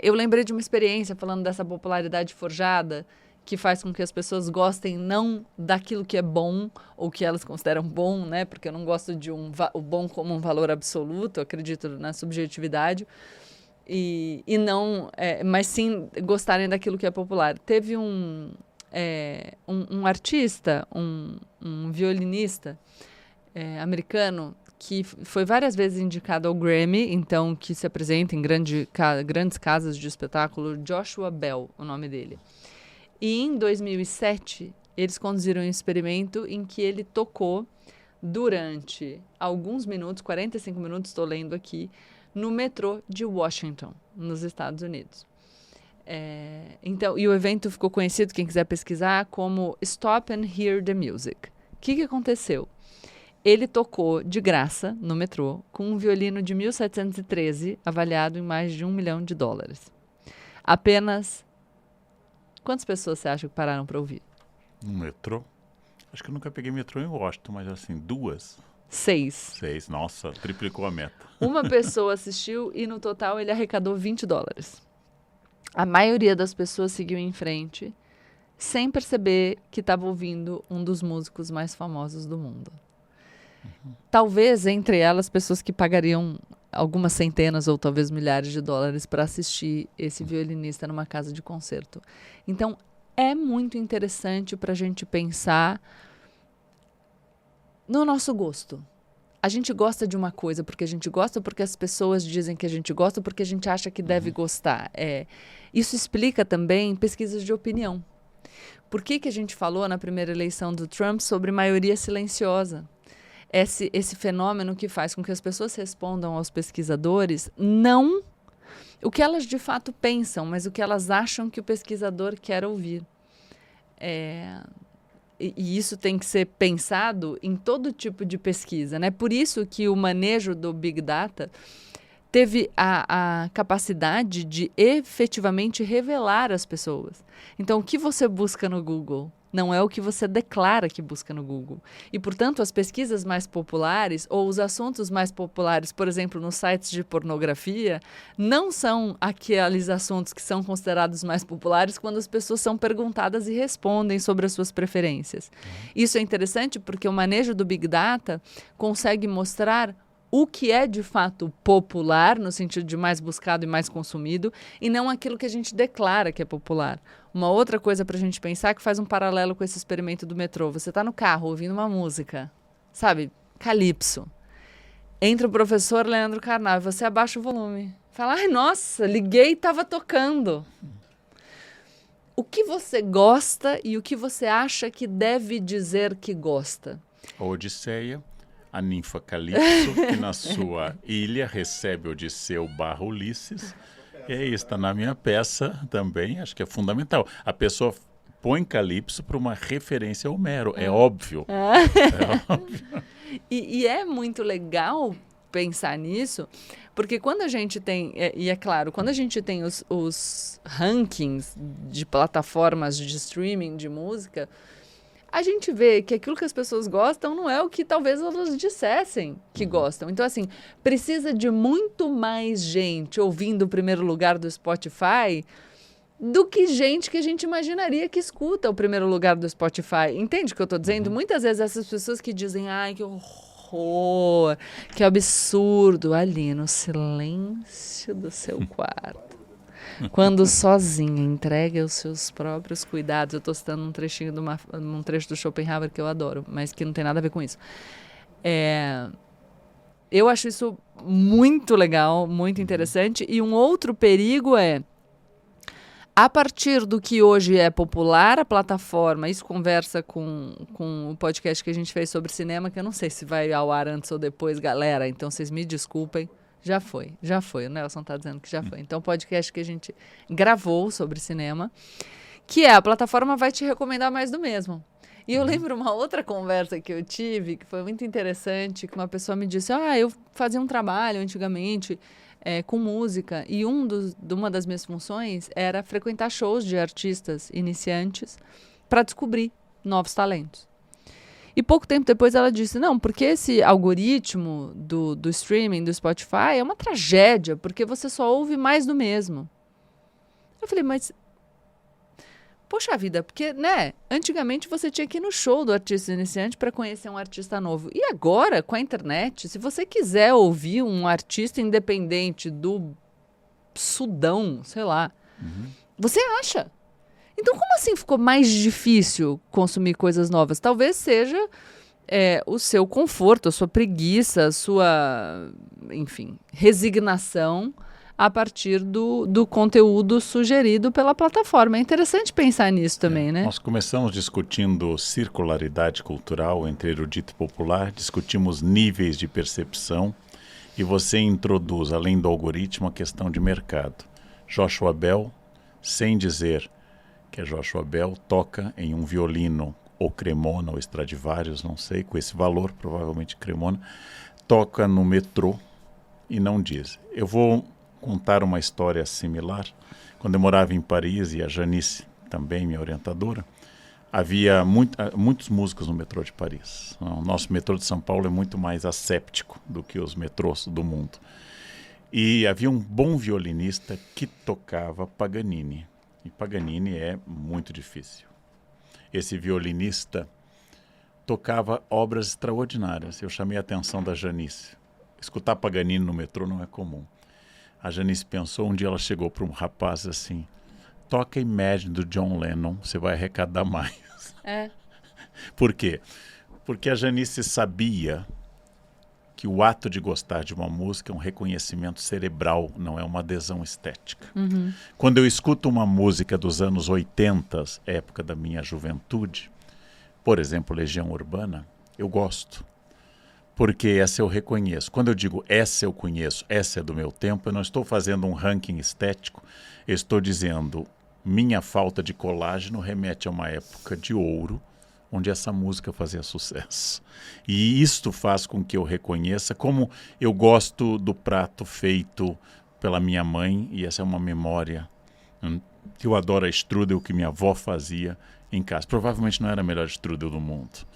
Eu lembrei de uma experiência falando dessa popularidade forjada que faz com que as pessoas gostem não daquilo que é bom ou que elas consideram bom, né? Porque eu não gosto de o bom como um valor absoluto, eu acredito na subjetividade, e não, mas sim gostarem daquilo que é popular. Teve um artista, um violinista americano, que foi várias vezes indicado ao Grammy, então que se apresenta em grandes casas de espetáculo, Joshua Bell, o nome dele. E em 2007, eles conduziram um experimento em que ele tocou durante alguns minutos, 45 minutos, estou lendo aqui, no metrô de Washington, nos Estados Unidos. Então, e o evento ficou conhecido, quem quiser pesquisar, como Stop and Hear the Music. O que aconteceu? Ele tocou de graça no metrô com um violino de 1713, avaliado em mais de $1 milhão. Apenas... Quantas pessoas você acha que pararam para ouvir? No metrô? Acho que eu nunca peguei metrô em Washington, mas assim, 2? 6. Nossa, triplicou a meta. Uma pessoa assistiu e no total ele arrecadou $20. A maioria das pessoas seguiu em frente sem perceber que estava ouvindo um dos músicos mais famosos do mundo. Talvez entre elas pessoas que pagariam algumas centenas ou talvez milhares de dólares para assistir esse violinista numa casa de concerto. Então é muito interessante para a gente pensar no nosso gosto. A gente gosta de uma coisa porque a gente gosta, porque as pessoas dizem que a gente gosta, porque a gente acha que deve gostar. Isso explica também pesquisas de opinião. Por que a gente falou na primeira eleição do Trump sobre maioria silenciosa? Esse fenômeno que faz com que as pessoas respondam aos pesquisadores não o que elas de fato pensam, mas o que elas acham que o pesquisador quer ouvir. E isso tem que ser pensado em todo tipo de pesquisa, né? Por isso que o manejo do Big Data teve a capacidade de efetivamente revelar as pessoas. Então, o que você busca no Google não é o que você declara que busca no Google. E, portanto, as pesquisas mais populares ou os assuntos mais populares, por exemplo, nos sites de pornografia, não são aqueles assuntos que são considerados mais populares quando as pessoas são perguntadas e respondem sobre as suas preferências. Isso é interessante porque o manejo do Big Data consegue mostrar o que é de fato popular, no sentido de mais buscado e mais consumido, e não aquilo que a gente declara que é popular. Uma outra coisa para a gente pensar que faz um paralelo com esse experimento do metrô. Você está no carro ouvindo uma música, sabe? Calypso. Entra o professor Leandro Carnal e você abaixa o volume. Fala, ai, nossa, liguei e estava tocando. O que você gosta e o que você acha que deve dizer que gosta? A Odisseia, a ninfa Calypso, que na sua ilha recebe Odisseu / Ulisses. E aí está na minha peça também, acho que é fundamental. A pessoa põe Calypso para uma referência ao Homero, é óbvio. É óbvio. E é muito legal pensar nisso, porque quando a gente tem, e é claro, quando a gente tem os rankings de plataformas de streaming de música, a gente vê que aquilo que as pessoas gostam não é o que talvez elas dissessem que gostam. Então, assim, precisa de muito mais gente ouvindo o primeiro lugar do Spotify do que gente que a gente imaginaria que escuta o primeiro lugar do Spotify. Entende o que eu tô dizendo? Muitas vezes essas pessoas que dizem, ai, que horror, que absurdo, ali no silêncio do seu quarto. Quando sozinha, entregue aos seus próprios cuidados. Eu tô citando um trechinho um trecho do Schopenhauer que eu adoro, mas que não tem nada a ver com isso. Eu acho isso muito legal, muito interessante. E um outro perigo é, a partir do que hoje é popular, a plataforma, isso conversa com o podcast que a gente fez sobre cinema, que eu não sei se vai ao ar antes ou depois, galera, então vocês me desculpem. Já foi. O Nelson tá dizendo que já foi. Então, o podcast que a gente gravou sobre cinema, que a plataforma vai te recomendar mais do mesmo. E eu lembro uma outra conversa que eu tive, que foi muito interessante, que uma pessoa me disse, eu fazia um trabalho antigamente com música, e uma das minhas funções era frequentar shows de artistas iniciantes para descobrir novos talentos. E pouco tempo depois ela disse, não, porque esse algoritmo do streaming, do Spotify, é uma tragédia, porque você só ouve mais do mesmo. Eu falei, mas... Poxa vida, porque, né, antigamente você tinha que ir no show do artista iniciante para conhecer um artista novo. E agora, com a internet, se você quiser ouvir um artista independente do Sudão, sei lá, você acha. Então, como assim ficou mais difícil consumir coisas novas? Talvez seja o seu conforto, a sua preguiça, a sua, enfim, resignação a partir do conteúdo sugerido pela plataforma. É interessante pensar nisso também, né? Nós começamos discutindo circularidade cultural entre erudito e popular, discutimos níveis de percepção e você introduz, além do algoritmo, a questão de mercado. Joshua Bell, sem dizer que Joshua Bell, toca em um violino ou Cremona ou Stradivarius, não sei, com esse valor, provavelmente Cremona, toca no metrô e não diz. Eu vou contar uma história similar. Quando eu morava em Paris, e a Janice, também minha orientadora, havia muitos músicos no metrô de Paris. O nosso metrô de São Paulo é muito mais asséptico do que os metrôs do mundo. E havia um bom violinista que tocava Paganini. E Paganini é muito difícil. Esse violinista tocava obras extraordinárias. Eu chamei a atenção da Janice. Escutar Paganini no metrô não é comum. A Janice pensou, um dia ela chegou para um rapaz assim, toca Imagine do John Lennon, você vai arrecadar mais. Por quê? Porque a Janice sabia que o ato de gostar de uma música é um reconhecimento cerebral, não é uma adesão estética. Quando eu escuto uma música dos anos 80, época da minha juventude, por exemplo, Legião Urbana, eu gosto. Porque essa eu reconheço. Quando eu digo essa eu conheço, essa é do meu tempo, eu não estou fazendo um ranking estético, eu estou dizendo minha falta de colágeno remete a uma época de ouro, onde essa música fazia sucesso. E isto faz com que eu reconheça como eu gosto do prato feito pela minha mãe, e essa é uma memória. Eu adoro a strudel que minha avó fazia em casa. Provavelmente não era a melhor strudel do mundo,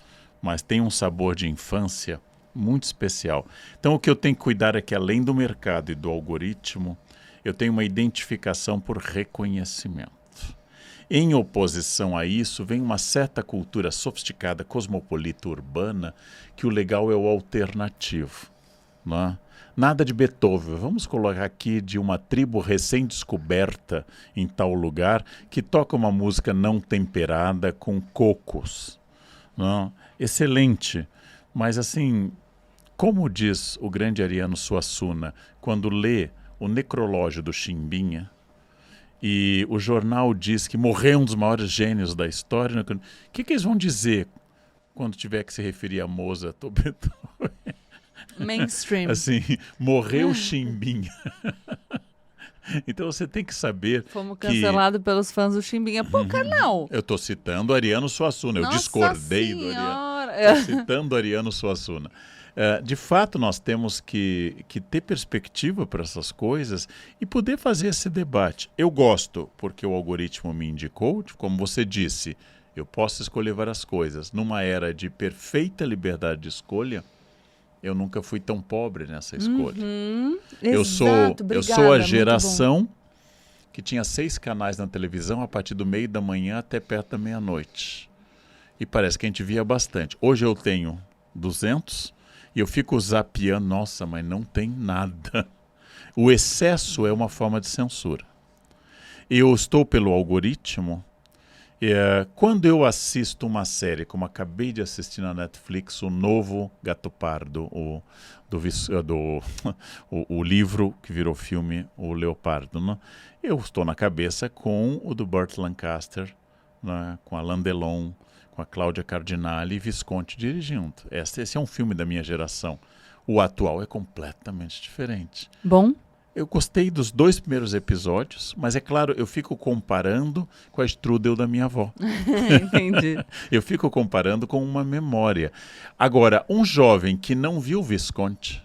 mas tem um sabor de infância muito especial. Então o que eu tenho que cuidar é que, além do mercado e do algoritmo, eu tenho uma identificação por reconhecimento. Em oposição a isso, vem uma certa cultura sofisticada, cosmopolita, urbana, que o legal é o alternativo. Não é? Nada de Beethoven. Vamos colocar aqui de uma tribo recém-descoberta em tal lugar, que toca uma música não temperada com cocos. Não é? Excelente. Mas assim, como diz o grande Ariano Suassuna, quando lê o necrológio do Chimbinha, e o jornal diz que morreu um dos maiores gênios da história, o que eles vão dizer quando tiver que se referir a Mozart ou Beethoven? Mainstream. Assim, morreu Chimbinha. Então você tem que saber. Fomos cancelados pelos fãs do Chimbinha. Pô, Carnal! Eu estou citando Ariano Suassuna. Eu discordei do Ariano. Estou citando Ariano Suassuna. De fato, nós temos que ter perspectiva para essas coisas e poder fazer esse debate. Eu gosto porque o algoritmo me indicou, como você disse, eu posso escolher várias coisas. Numa era de perfeita liberdade de escolha, eu nunca fui tão pobre nessa escolha. Exato, eu sou a geração que tinha 6 canais na televisão a partir do meio da manhã até perto da meia-noite. E parece que a gente via bastante. Hoje eu tenho 200 e eu fico zapeando, nossa, mas não tem nada. O excesso é uma forma de censura. Eu estou pelo algoritmo. Quando eu assisto uma série, como acabei de assistir na Netflix, o novo Gato Pardo, o livro que virou filme, o Leopardo, né? Eu estou na cabeça com o do Burt Lancaster, né? Com Alain Delon, com a Cláudia Cardinale e Visconti dirigindo. Esse é um filme da minha geração. O atual é completamente diferente. Bom? Eu gostei dos 2 primeiros episódios, mas é claro, eu fico comparando com a Strudel da minha avó. Entendi. Eu fico comparando com uma memória. Agora, um jovem que não viu Visconti,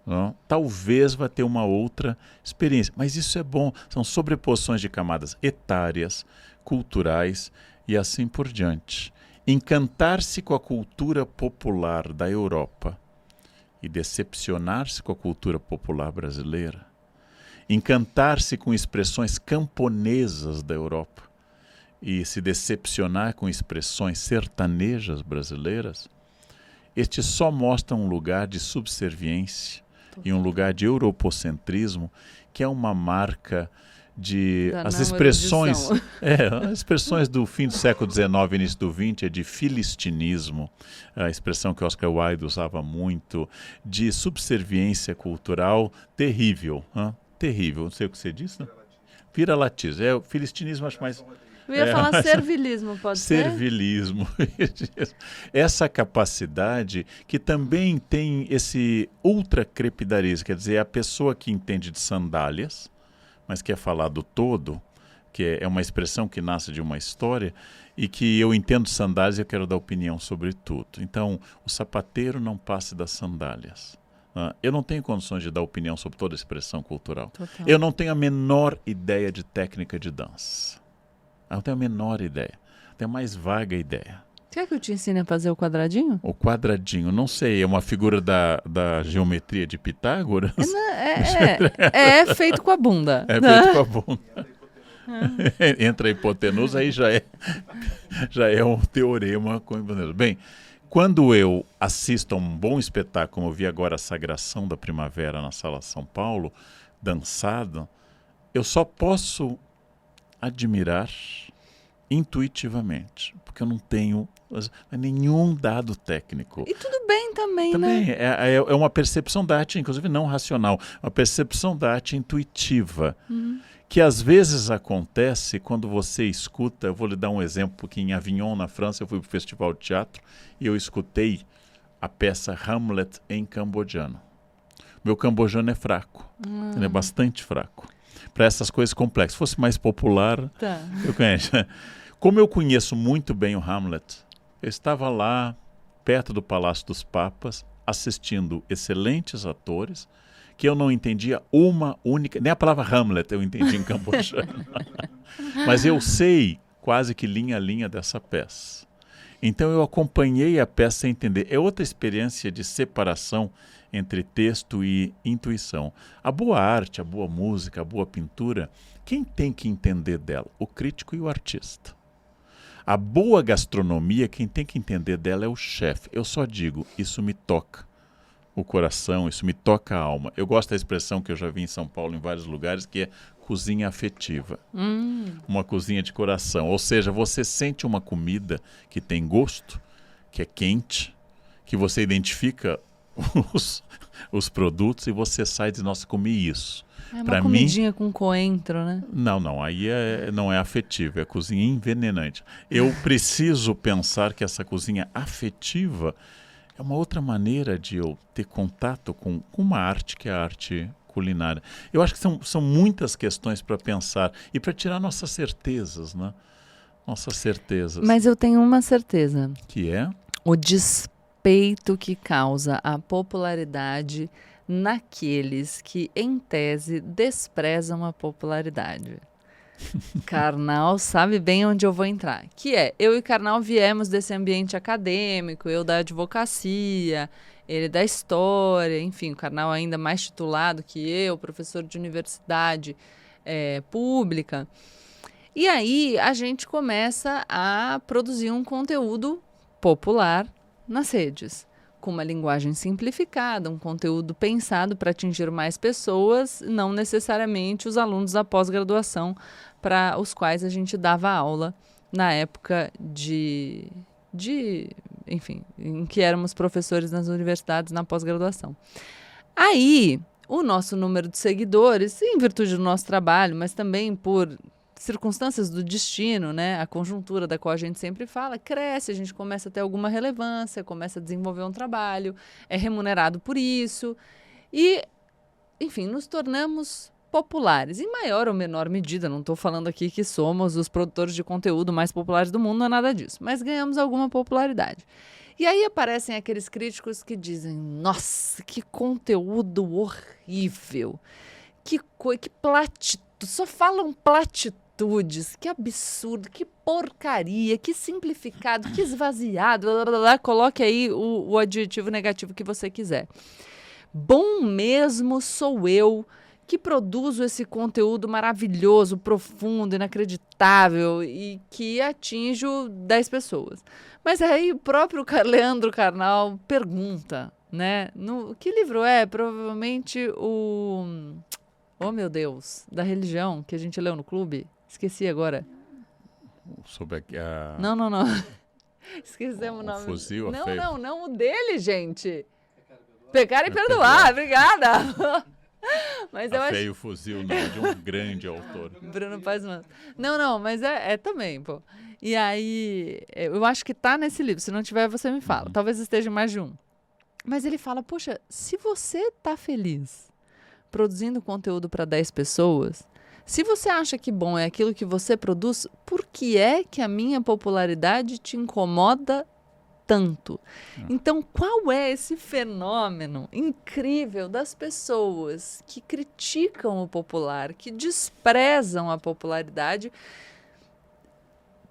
não, talvez vá ter uma outra experiência. Mas isso é bom, são sobreposições de camadas etárias, culturais e assim por diante. Encantar-se com a cultura popular da Europa e decepcionar-se com a cultura popular brasileira, encantar-se com expressões camponesas da Europa e se decepcionar com expressões sertanejas brasileiras, este só mostra um lugar de subserviência e um lugar de europocentrismo que é uma marca de as expressões as expressões do fim do século XIX, início do XX é de filistinismo, a expressão que Oscar Wilde usava muito, de subserviência cultural terrível, terrível, não sei o que você disse, né? Vira-latismo, o filistinismo acho mais... Eu ia falar servilismo, pode ser? Servilismo. Essa capacidade que também tem esse ultracrepidarismo, quer dizer, a pessoa que entende de sandálias, mas quer falar do todo, que é uma expressão que nasce de uma história, e que eu entendo sandálias e eu quero dar opinião sobre tudo. Então, o sapateiro não passa das sandálias. Eu não tenho condições de dar opinião sobre toda a expressão cultural. Total. Eu não tenho a menor ideia de técnica de dança. Eu não tenho a menor ideia. Tenho a mais vaga ideia. Quer que eu te ensine a fazer o quadradinho? O quadradinho, não sei, é uma figura da geometria de Pitágoras? É feito com a bunda. É feito com a bunda. Entra a hipotenusa, aí já é um teorema com hipotenusa. Bem, quando eu assisto a um bom espetáculo, como eu vi agora a Sagração da Primavera na Sala São Paulo, dançado, eu só posso admirar intuitivamente, porque eu não tenho nenhum dado técnico. E tudo bem também, né? É uma percepção da arte, inclusive não racional, uma percepção da arte intuitiva, que às vezes acontece quando você escuta. Eu vou lhe dar um exemplo, porque em Avignon, na França, eu fui para o Festival de Teatro e eu escutei a peça Hamlet em cambodjano. Meu cambodjano é fraco, ele é bastante fraco para essas coisas complexas. Se fosse mais popular, Tá. eu conheço. Como eu conheço muito bem o Hamlet, eu estava lá, perto do Palácio dos Papas, assistindo excelentes atores, que eu não entendia uma única... Nem a palavra Hamlet eu entendi em cambodjano. Mas eu sei quase que linha a linha dessa peça. Então eu acompanhei a peça sem entender. É outra experiência de separação entre texto e intuição. A boa arte, a boa música, a boa pintura, quem tem que entender dela? O crítico e o artista. A boa gastronomia, quem tem que entender dela é o chefe. Eu só digo, isso me toca o coração, isso me toca a alma. Eu gosto da expressão que eu já vi em São Paulo, em vários lugares, que é cozinha afetiva. Uma cozinha de coração. Ou seja, você sente uma comida que tem gosto, que é quente, que você identifica os produtos e você sai e diz, nossa, comi isso. É uma comidinha com coentro, né? Não, aí não é afetivo, é cozinha envenenante. Eu preciso pensar que essa cozinha afetiva é uma outra maneira de eu ter contato com uma arte que é a arte culinária. Eu acho que são muitas questões para pensar e para tirar nossas certezas, né? Nossas certezas. Mas eu tenho uma certeza. Que é? O despeito que causa a popularidade naqueles que, em tese, desprezam a popularidade. Karnal sabe bem onde eu vou entrar. Que é, eu e Karnal viemos desse ambiente acadêmico, eu da advocacia, ele da história, enfim, o Karnal ainda mais titulado que eu, professor de universidade. pública. E aí a gente começa a produzir um conteúdo popular nas redes, com uma linguagem simplificada, um conteúdo pensado para atingir mais pessoas, não necessariamente os alunos da pós-graduação para os quais a gente dava aula na época enfim, em que éramos professores nas universidades na pós-graduação. Aí, o nosso número de seguidores, em virtude do nosso trabalho, mas também por circunstâncias do destino, né, a conjuntura da qual a gente sempre fala, cresce, a gente começa a ter alguma relevância, começa a desenvolver um trabalho, é remunerado por isso e, enfim, nos tornamos populares, em maior ou menor medida. Não estou falando aqui que somos os produtores de conteúdo mais populares do mundo, não é nada disso, mas ganhamos alguma popularidade. E aí aparecem aqueles críticos que dizem, nossa, que conteúdo horrível, que platitude, só falam platitudes, que absurdo, que porcaria, que simplificado, que esvaziado, blá, blá, blá, coloque aí o adjetivo negativo que você quiser. Bom mesmo sou eu que produzo esse conteúdo maravilhoso, profundo, inacreditável e que atinjo 10 pessoas. Mas aí o próprio Leandro Carnal pergunta, né? Que livro é? Provavelmente o... Oh, meu Deus, da religião que a gente leu no clube. Esqueci agora. Sobre a... Não. Esquecemos o nome. Fuzil, não, o dele, gente. Pecar e perdoar, obrigada. Mas eu acho... o fuzil, não, de um grande autor. Bruno Paes Mano. Não, mas é também, pô. E aí, eu acho que tá nesse livro. Se não tiver, você me fala. Talvez esteja em mais de um. Mas ele fala, poxa, se você tá feliz produzindo conteúdo para 10 pessoas, se você acha que bom é aquilo que você produz, por que é que a minha popularidade te incomoda tanto? Então, qual é esse fenômeno incrível das pessoas que criticam o popular, que desprezam a popularidade,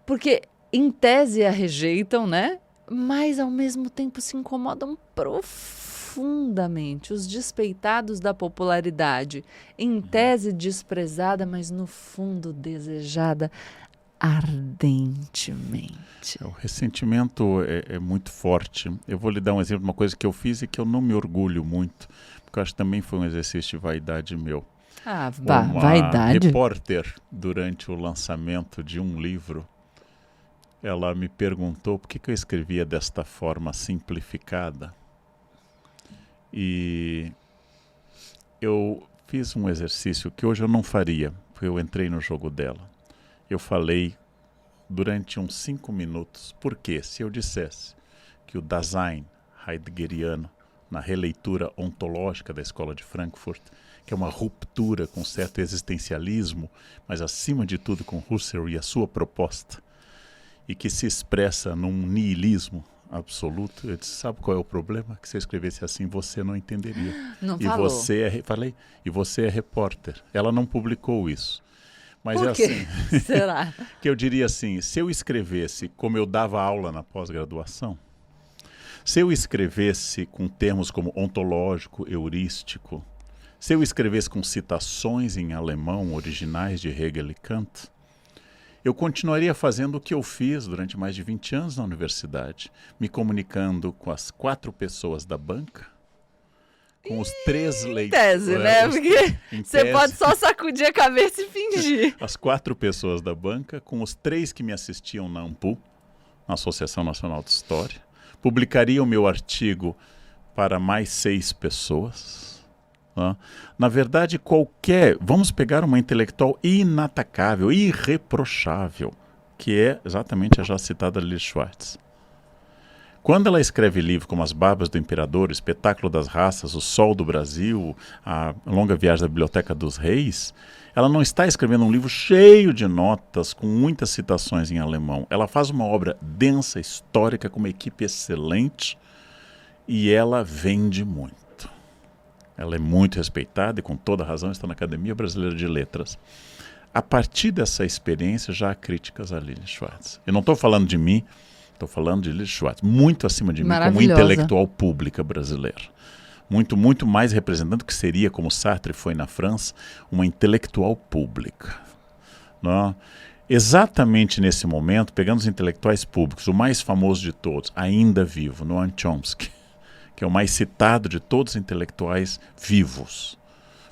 porque em tese a rejeitam, né? Mas ao mesmo tempo se incomodam profundamente. Os despeitados da popularidade, em tese desprezada, mas no fundo desejada ardentemente. O ressentimento é muito forte. Eu vou lhe dar um exemplo de uma coisa que eu fiz e que eu não me orgulho muito, porque eu acho que também foi um exercício de vaidade meu. Uma vaidade? Repórter, durante o lançamento de um livro, ela me perguntou por que eu escrevia desta forma simplificada. E eu fiz um exercício que hoje eu não faria, porque eu entrei no jogo dela. Eu falei durante uns 5 minutos, porque se eu dissesse que o Dasein heideggeriano, na releitura ontológica da Escola de Frankfurt, que é uma ruptura com certo existencialismo, mas acima de tudo com Husserl e a sua proposta, e que se expressa num niilismo absoluto, eu disse, sabe qual é o problema? Que se eu escrevesse assim, você não entenderia. Não falou. E você é repórter. Ela não publicou isso. Mas por quê? Assim, será? Que eu diria assim, se eu escrevesse como eu dava aula na pós-graduação, se eu escrevesse com termos como ontológico, heurístico, se eu escrevesse com citações em alemão originais de Hegel e Kant, eu continuaria fazendo o que eu fiz durante mais de 20 anos na universidade, me comunicando com as 4 pessoas da banca, com os 3 leitores. Em tese, né? Porque você pode só sacudir a cabeça e fingir. As 4 pessoas da banca, com os 3 que me assistiam na ANPU, na Associação Nacional de História. Publicaria o meu artigo para mais 6 pessoas. Na verdade, vamos pegar uma intelectual inatacável, irreprochável, que é exatamente a já citada Lili Schwartz. Quando ela escreve livros como As Barbas do Imperador, O Espetáculo das Raças, O Sol do Brasil, A Longa Viagem da Biblioteca dos Reis, ela não está escrevendo um livro cheio de notas, com muitas citações em alemão. Ela faz uma obra densa, histórica, com uma equipe excelente, e ela vende muito. Ela é muito respeitada e, com toda razão, está na Academia Brasileira de Letras. A partir dessa experiência, já há críticas a Lili Schwartz. Eu não estou falando de mim, estou falando de Lili Schwartz, muito acima de mim como intelectual pública brasileira. muito mais representando o que seria, como Sartre foi na França, uma intelectual pública. Não? Exatamente nesse momento, pegando os intelectuais públicos, o mais famoso de todos, ainda vivo, Noam Chomsky, que é o mais citado de todos os intelectuais vivos.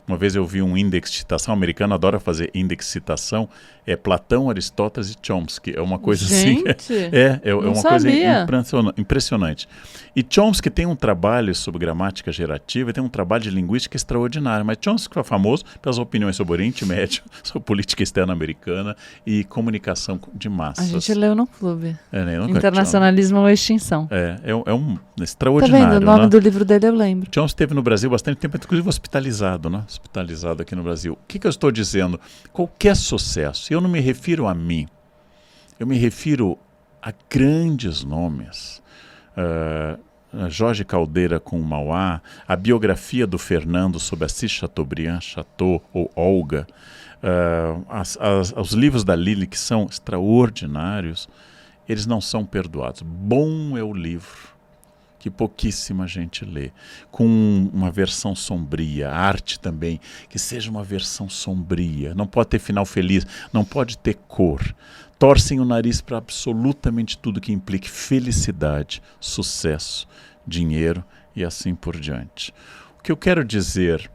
Uma vez eu vi um índice de citação, o americano adora fazer índice de citação, é Platão, Aristóteles e Chomsky. É uma coisa Gente, assim. É uma sabia. coisa impressionante. E Chomsky tem um trabalho sobre gramática gerativa, tem um trabalho de linguística extraordinário. Mas Chomsky foi famoso pelas opiniões sobre o Oriente Médio, sobre política externa americana e comunicação de massas. A gente leu no clube. Nunca Internacionalismo ou Extinção. É um Tá extraordinário. vendo? O nome né? do livro dele eu lembro. Chomsky esteve no Brasil bastante tempo, inclusive hospitalizado, né? Hospitalizado aqui no Brasil. O que eu estou dizendo? Qualquer sucesso, eu não me refiro a mim, eu me refiro a grandes nomes. Jorge Caldeira com o Mauá, a biografia do Fernando sobre Assis Chateaubriand, Chateau ou Olga, os livros da Lili, que são extraordinários, eles não são perdoados. Bom é o livro que pouquíssima gente lê, com uma versão sombria, a arte também, que seja uma versão sombria, não pode ter final feliz, não pode ter cor, torcem o nariz para absolutamente tudo que implique felicidade, sucesso, dinheiro e assim por diante. O que eu quero dizer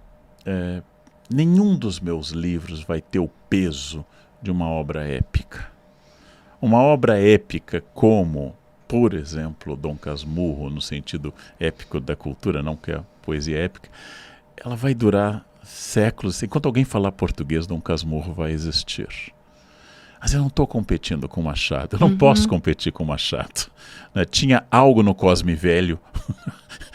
é, nenhum dos meus livros vai ter o peso de uma obra épica. Uma obra épica como, por exemplo, Dom Casmurro, no sentido épico da cultura, não que é poesia épica, ela vai durar séculos. Enquanto alguém falar português, Dom Casmurro vai existir. Mas eu não estou competindo com Machado, eu não posso competir com Machado. Né? Tinha algo no Cosme Velho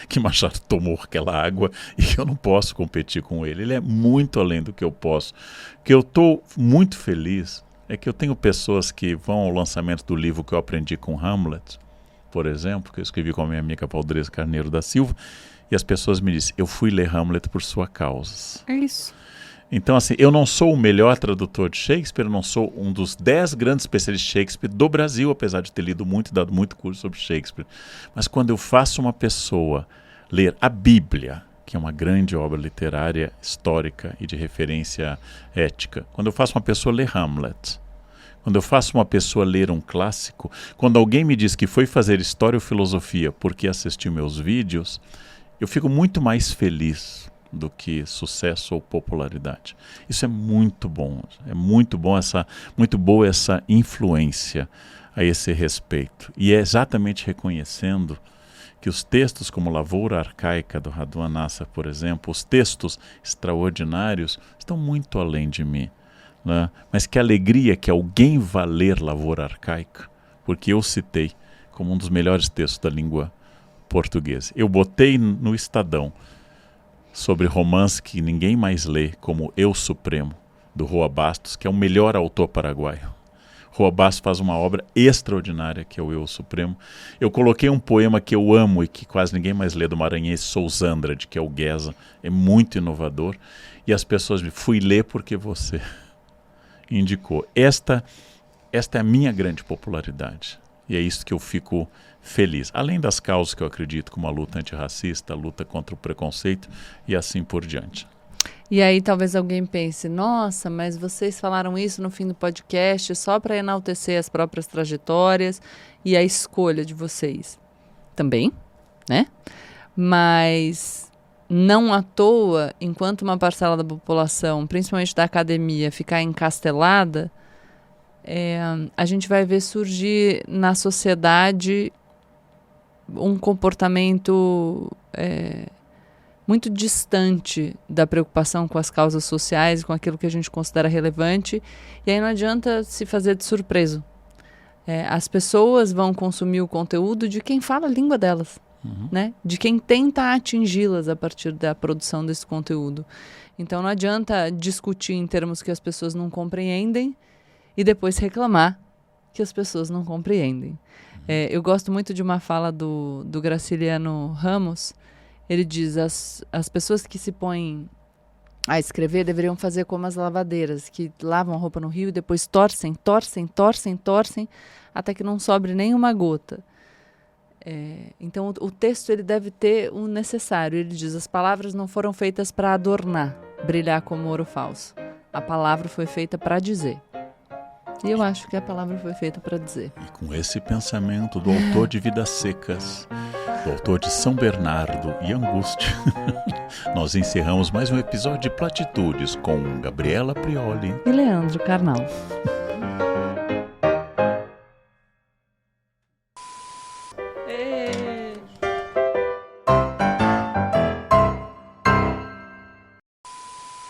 que Machado tomou aquela água e eu não posso competir com ele. Ele é muito além do que eu posso. O que eu estou muito feliz é que eu tenho pessoas que vão ao lançamento do livro que eu aprendi com Hamlet, por exemplo, que eu escrevi com a minha amiga Valdresa Carneiro da Silva, e as pessoas me dizem, eu fui ler Hamlet por sua causa. É isso. Então, assim, eu não sou o melhor tradutor de Shakespeare, eu não sou um dos 10 grandes especialistas de Shakespeare do Brasil, apesar de ter lido muito e dado muito curso sobre Shakespeare. Mas quando eu faço uma pessoa ler a Bíblia, que é uma grande obra literária, histórica e de referência ética, quando eu faço uma pessoa ler Hamlet, quando eu faço uma pessoa ler um clássico, quando alguém me diz que foi fazer história ou filosofia porque assistiu meus vídeos, eu fico muito mais feliz do que sucesso ou popularidade. Isso é muito bom muito boa essa influência a esse respeito. E é exatamente reconhecendo que os textos como Lavoura Arcaica, do Raduan Nassar, por exemplo, os textos extraordinários, estão muito além de mim. Né? Mas que alegria que alguém vá ler Lavoura Arcaica, porque eu citei como um dos melhores textos da língua portuguesa. Eu botei no Estadão sobre romance que ninguém mais lê, como Eu Supremo, do Roa Bastos, que é o melhor autor paraguaio. Roa Bastos faz uma obra extraordinária, que é o Eu Supremo. Eu coloquei um poema que eu amo e que quase ninguém mais lê, do maranhense Sousandrade, que é o Guesa. É muito inovador. E as pessoas me fui ler porque você indicou. Esta é a minha grande popularidade. E é isso que eu fico feliz. Além das causas que eu acredito, como a luta antirracista, a luta contra o preconceito e assim por diante. E aí talvez alguém pense, nossa, mas vocês falaram isso no fim do podcast só para enaltecer as próprias trajetórias e a escolha de vocês. Também, né? Mas não à toa, enquanto uma parcela da população, principalmente da academia, ficar encastelada, a gente vai ver surgir na sociedade um comportamento muito distante da preocupação com as causas sociais e com aquilo que a gente considera relevante. E aí não adianta se fazer de surpreso. As pessoas vão consumir o conteúdo de quem fala a língua delas, né? De quem tenta atingi-las a partir da produção desse conteúdo. Então não adianta discutir em termos que as pessoas não compreendem e depois reclamar que as pessoas não compreendem. Eu gosto muito de uma fala do Graciliano Ramos. Ele diz, as pessoas que se põem a escrever deveriam fazer como as lavadeiras, que lavam a roupa no rio e depois torcem, até que não sobre nenhuma gota. Então o texto ele deve ter o necessário. Ele diz: as palavras não foram feitas para adornar, brilhar como ouro falso. A palavra foi feita para dizer. E eu acho que a palavra foi feita para dizer. E com esse pensamento do autor de Vidas Secas, do autor de São Bernardo e Angústia, nós encerramos mais um episódio de Platitudes com Gabriela Prioli e Leandro Carnal.